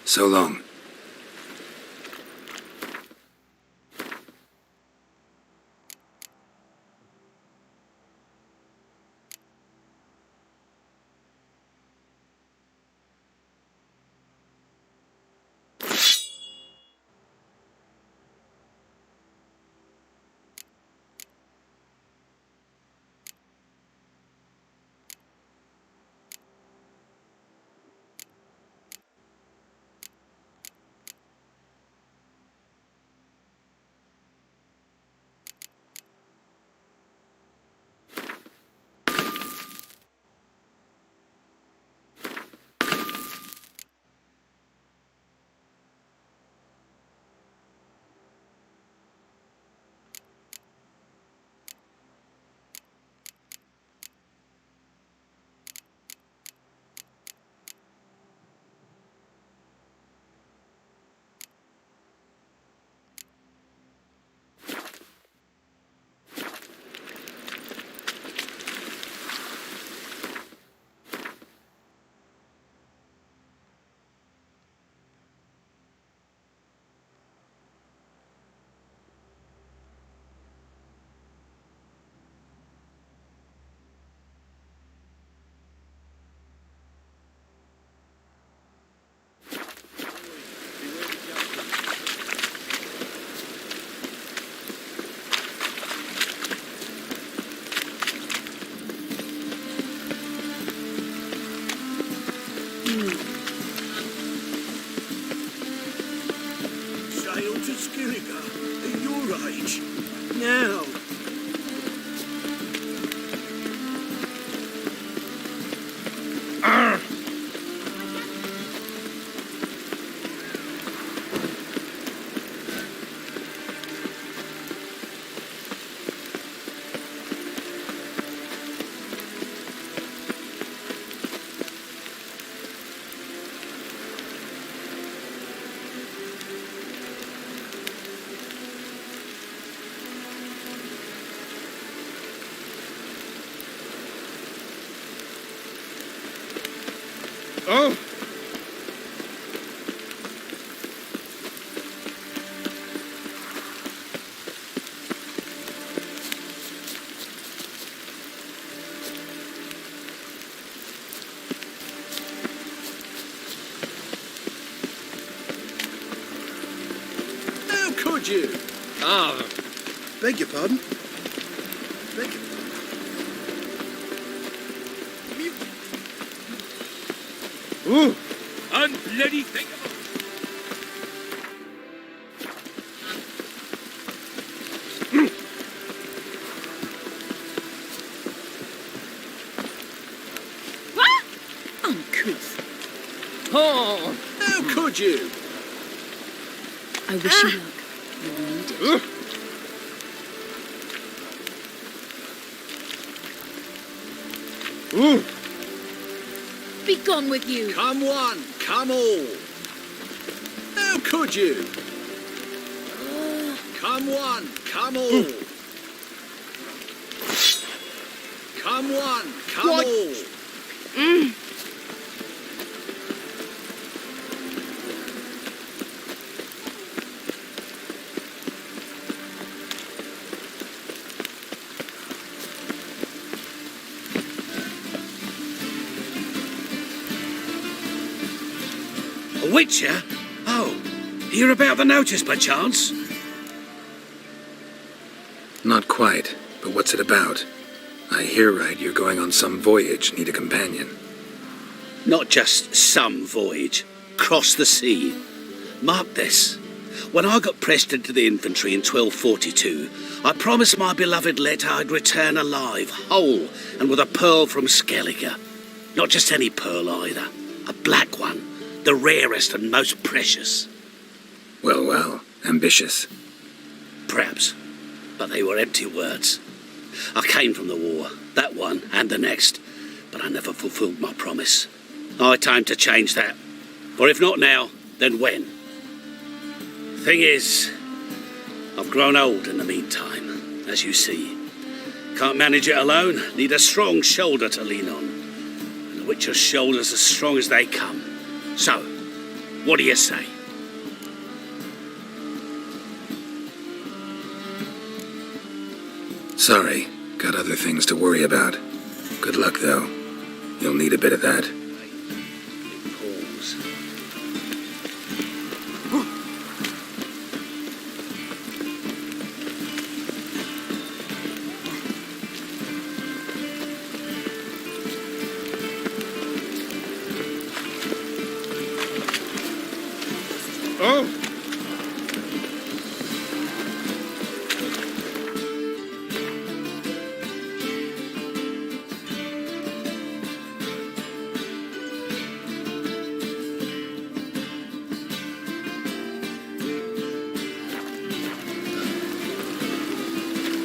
So long. Skilliger, at your age. Now. Oh! How could you? Ah, Beg your pardon? Beg your ooh! Unbloody thing. Uncouth. Oh! How could you? I wish you luck. You'll need it. Ooh! Be gone with you. Come one, come all. How could you? Come one, come all. Come one, come What? all. A witcher? Oh, hear about the notice by chance? Not quite, but what's it about? I hear right you're going on some voyage, need a companion. Not just some voyage. Cross the sea. Mark this. When I got pressed into the infantry in 1242, I promised my beloved Letta I'd return alive, whole, and with a pearl from Skellige. Not just any pearl either. A black one. The rarest and most precious. Well, well, ambitious. Perhaps. But they were empty words. I came from the war, that one and the next, but I never fulfilled my promise. I had time to change that. For if not now, then when? Thing is, I've grown old in the meantime, as you see. Can't manage it alone, need a strong shoulder to lean on. And the Witcher's shoulders as strong as they come. So, what do you say? Sorry, got other things to worry about. Good luck, though. You'll need a bit of that. Pause. Oh!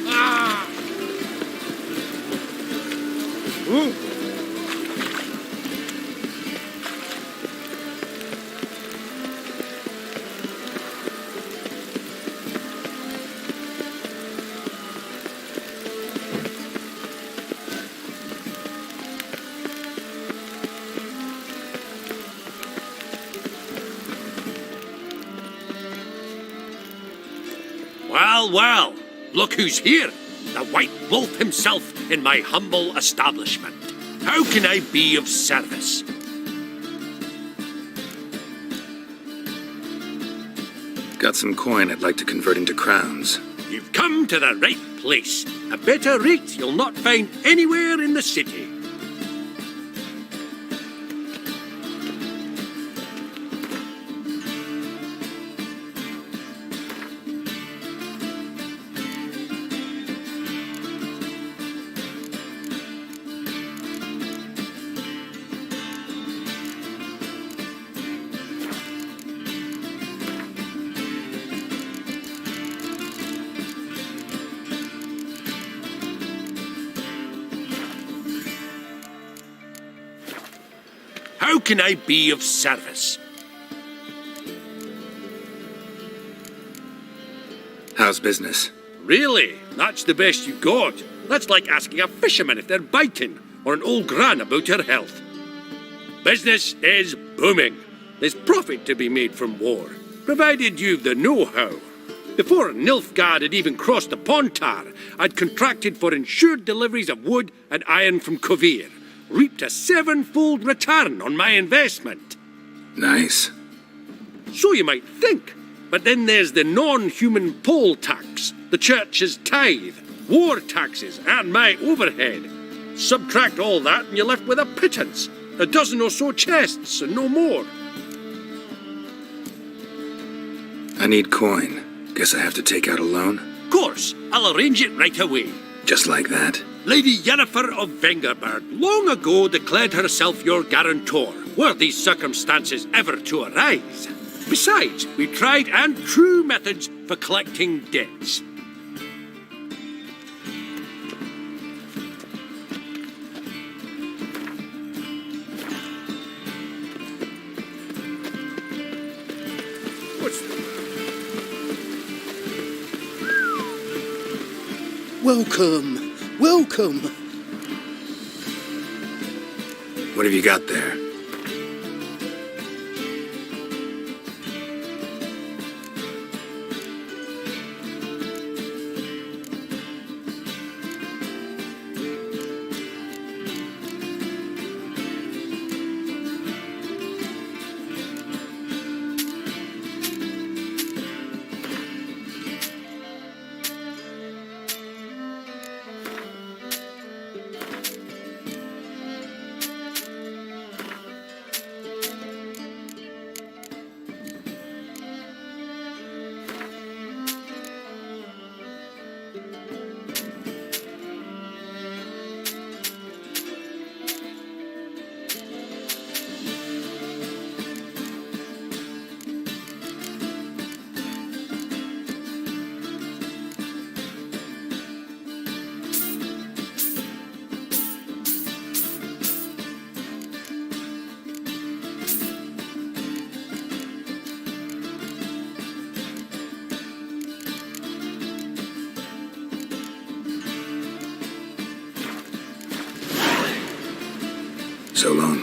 Ah! Ooh! Well, well, look who's here. The White Wolf himself in my humble establishment. How can I be of service? Got some coin I'd like to convert into crowns. You've come to the right place. A better rate you'll not find anywhere in the city. can I be of service? How's business? Really? That's the best you got? That's like asking a fisherman if they're biting, or an old gran about her health. Business is booming. There's profit to be made from war, provided you've the know-how. Before Nilfgaard had even crossed the Pontar, I'd contracted for insured deliveries of wood and iron from Kovir, reaped a 7-fold return on my investment. Nice. So you might think. But then there's the non-human poll tax, the church's tithe, war taxes, and my overhead. Subtract all that and you're left with a pittance. A dozen or so chests and no more. I need coin. Guess I have to take out a loan? Of course, I'll arrange it right away. Just like that? Lady Yennefer of Vengerberg long ago declared herself your guarantor, were these circumstances ever to arise. Besides, we tried and true methods for collecting debts. Welcome, welcome. What have you got there? So long.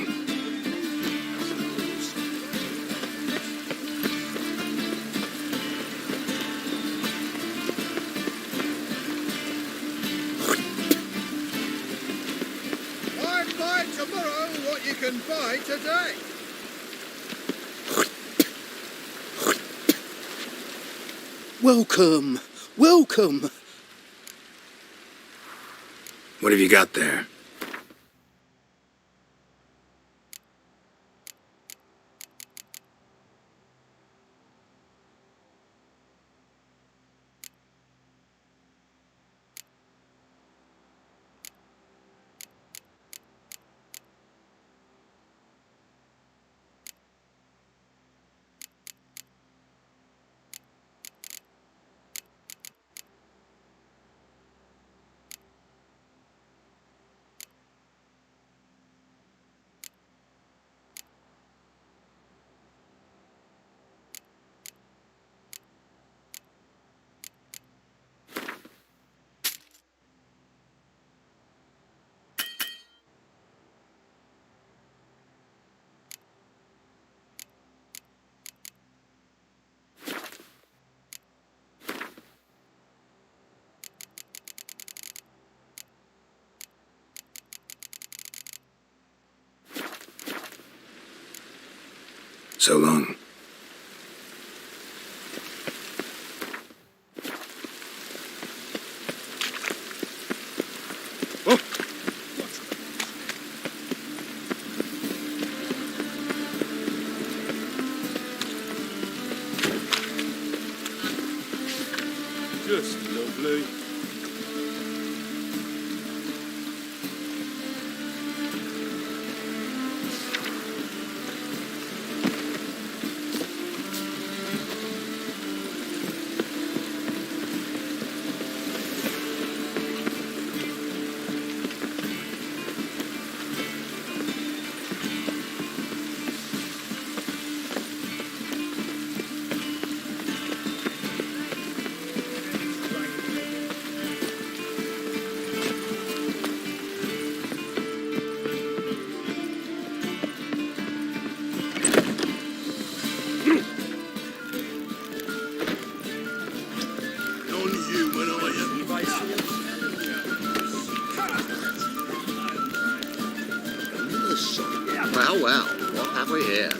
I'd buy tomorrow what you can buy today. Welcome, welcome. What have you got there? So long. Just lovely. well, what have we here?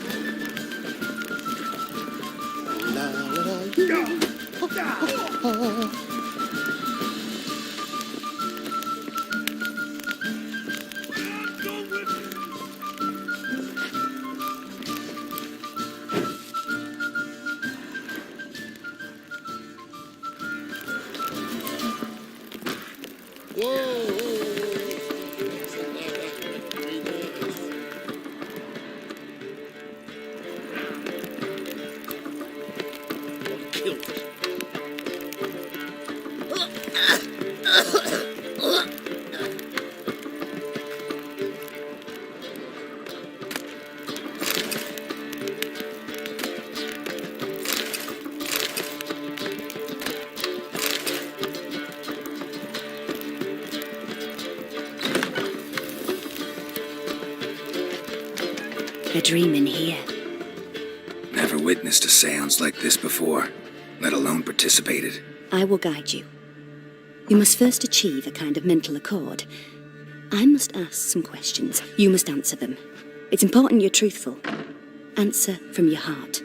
A dream in here. Never witnessed a seance like this before, let alone participated. I will guide you. You must first achieve a kind of mental accord. I must ask some questions. You must answer them. It's important you're truthful. Answer from your heart.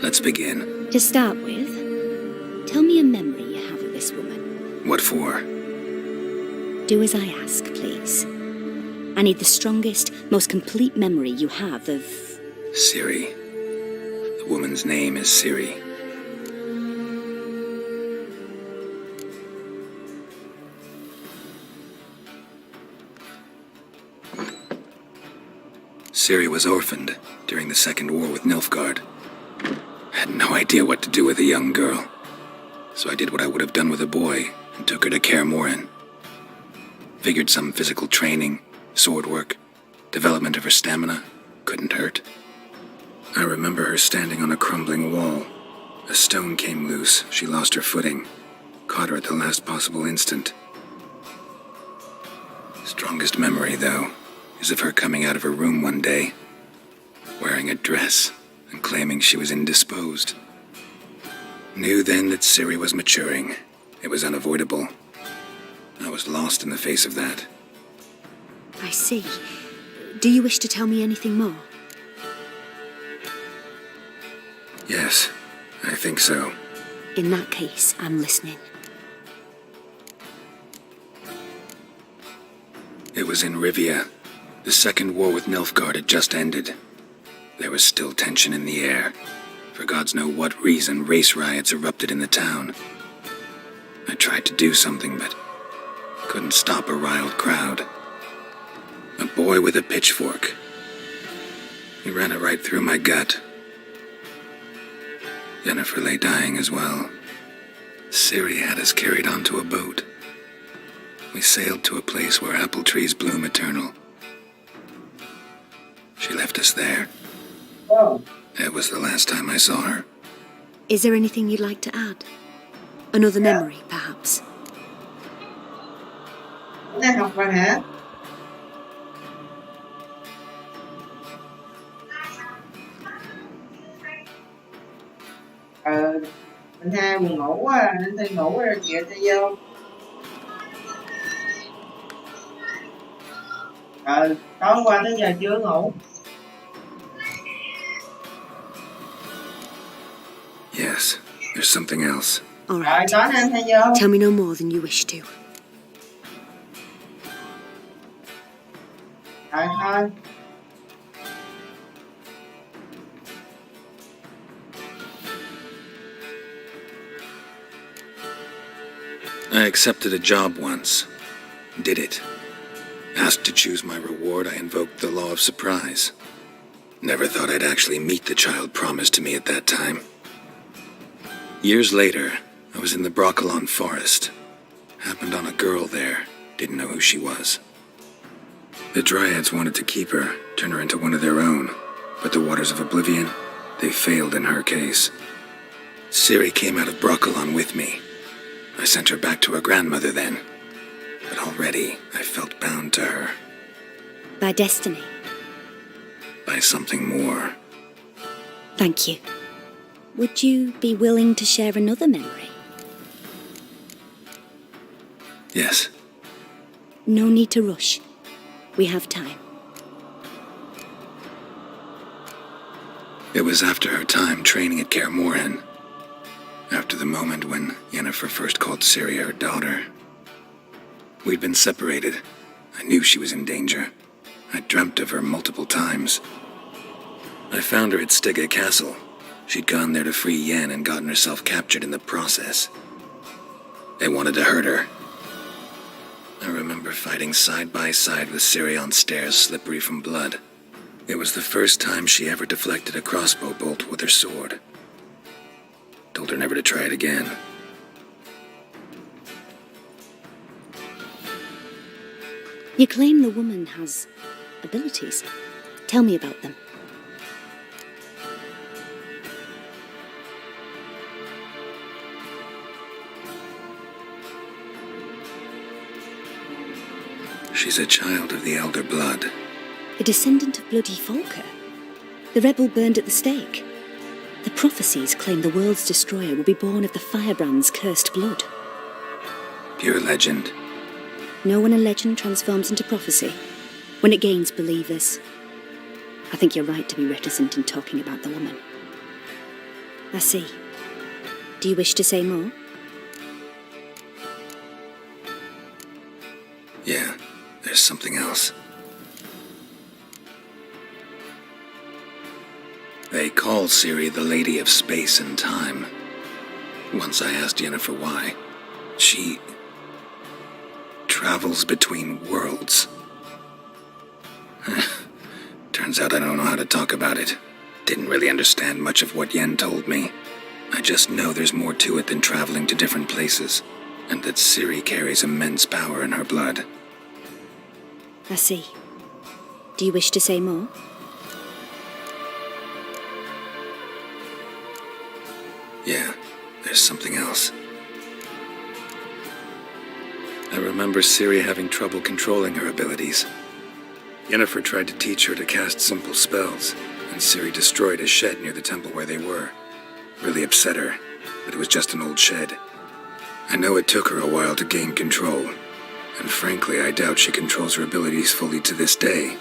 Let's begin. To start with, tell me a memory you have of this woman. What for? Do as I ask, please. I need the strongest, most complete memory you have of... Ciri. The woman's name is Ciri. Ciri was orphaned during the Second War with Nilfgaard. Had no idea what to do with a young girl, so I did what I would have done with a boy and took her to Kaer Morhen. Figured some physical training, sword work, development of her stamina couldn't hurt. I remember her standing on a crumbling wall. A stone came loose, she lost her footing, caught her at the last possible instant. Strongest memory, though, is of her coming out of her room one day, wearing a dress and claiming she was indisposed. Knew then that Ciri was maturing. It was unavoidable. I was lost in the face of that. I see. Do you wish to tell me anything more? Yes, I think so. In that case, I'm listening. It was in Rivia. The Second War with Nilfgaard had just ended. There was still tension in the air. For gods know what reason, race riots erupted in the town. I tried to do something, but couldn't stop a riled crowd. A boy with a pitchfork. He ran it right through my gut. Yennefer lay dying as well. Ciri had us carried onto a boat. We sailed to a place where apple trees bloom eternal. She left us there. It was the last time I saw her. Is there anything you'd like to add? Another memory, perhaps? Đang học rồi hả? Anh hai buồn ngủ quá, anh Thi ngủ rồi chị Thi vô. Tối hôm qua tới giờ chưa ngủ. Yes, there's something else. All right. Tối nay anh Thi vô. Tell me no more than you wish to. Rồi thôi. I accepted a job once. Did it. Asked to choose my reward, I invoked the law of surprise. Never thought I'd actually meet the child promised to me at that time. Years later, I was in the Brokilon forest. Happened on a girl there. Didn't know who she was. The Dryads wanted to keep her, turn her into one of their own. But the Waters of Oblivion, they failed in her case. Ciri came out of Brokilon with me. I sent her back to her grandmother then. But already, I felt bound to her. By destiny? By something more. Thank you. Would you be willing to share another memory? Yes. No need to rush. We have time. It was after her time training at Kaer Morhen. After the moment when Yennefer first called Ciri her daughter. We'd been separated. I knew she was in danger. I dreamt of her multiple times. I found her at Stege Castle. She'd gone there to free Yen and gotten herself captured in the process. They wanted to hurt her. I remember fighting side by side with Ciri on stairs slippery from blood. It was the first time she ever deflected a crossbow bolt with her sword. Told her never to try it again. You claim the woman has abilities. Tell me about them. She's a child of the Elder Blood. A descendant of bloody Volker. The rebel burned at the stake. The prophecies claim the world's destroyer will be born of the Firebrand's cursed blood. Pure legend. Know when a legend transforms into prophecy? When it gains believers. I think you're right to be reticent in talking about the woman. I see. Do you wish to say more? Yeah, there's something else. They call Ciri the Lady of Space and Time. Once I asked Yennefer why. She travels between worlds. Turns out I don't know how to talk about it. Didn't really understand much of what Yen told me. I just know there's more to it than traveling to different places, and that Ciri carries immense power in her blood. I see. Do you wish to say more? Yeah, there's something else. I remember Ciri having trouble controlling her abilities. Yennefer tried to teach her to cast simple spells, and Ciri destroyed a shed near the temple where they were. Really upset her, but it was just an old shed. I know it took her a while to gain control, and frankly, I doubt she controls her abilities fully to this day.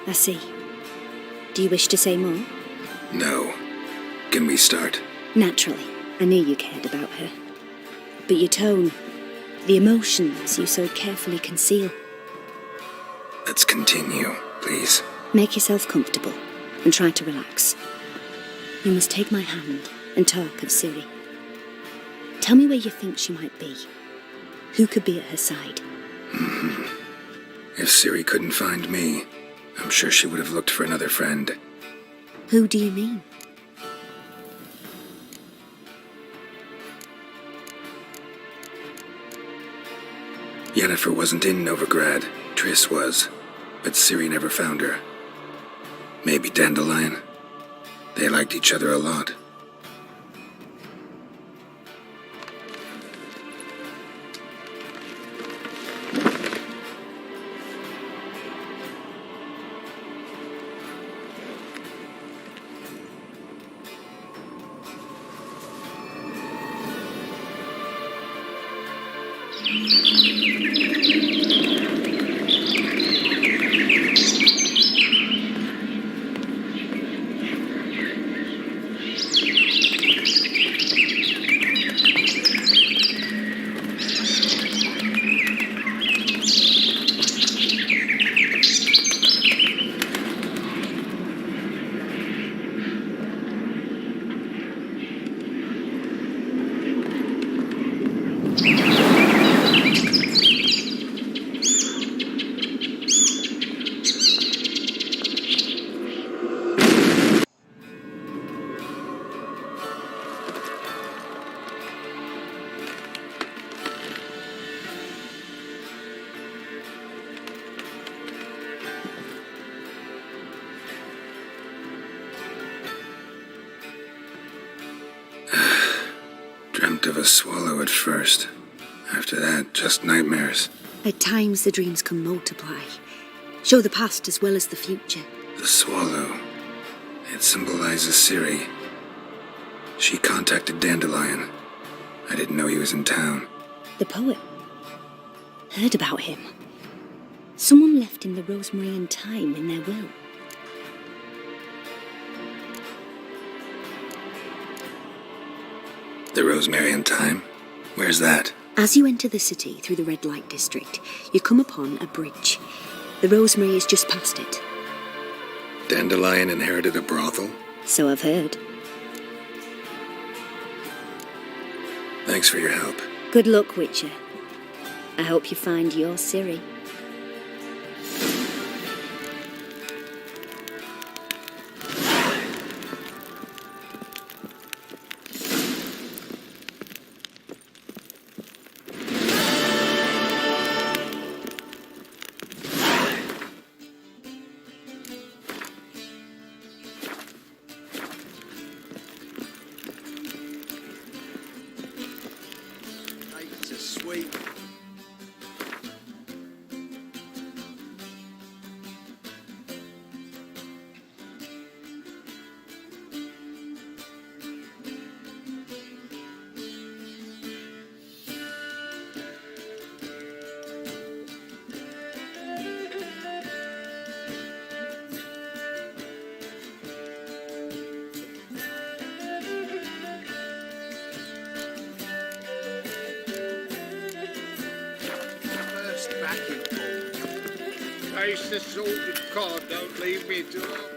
I see. Do you wish to say more? No. Can we start? Naturally. I knew you cared about her. But your tone, the emotions you so carefully conceal. Let's continue, please. Make yourself comfortable and try to relax. You must take my hand and talk of Ciri. Tell me where you think she might be. Who could be at her side? If Ciri couldn't find me, I'm sure she would have looked for another friend. Who do you mean? Yennefer wasn't in Novigrad. Triss was. But Ciri never found her. Maybe Dandelion. They liked each other a lot. Dreamt of a swallow at first. After that, just nightmares. At times the dreams can multiply. Show the past as well as the future. The swallow. It symbolizes Ciri. She contacted Dandelion. I didn't know he was in town. The poet. heard about him. Someone left him the rosemary and thyme in their will. The rosemary and thyme? Where's that? As you enter the city through the red light district, you come upon a bridge. The rosemary is just past it. Dandelion inherited a brothel? So I've heard. Thanks for your help. Good luck, Witcher. I hope you find your Ciri. It's a sweet. First backing ball. Case the sorted card don't leave me to.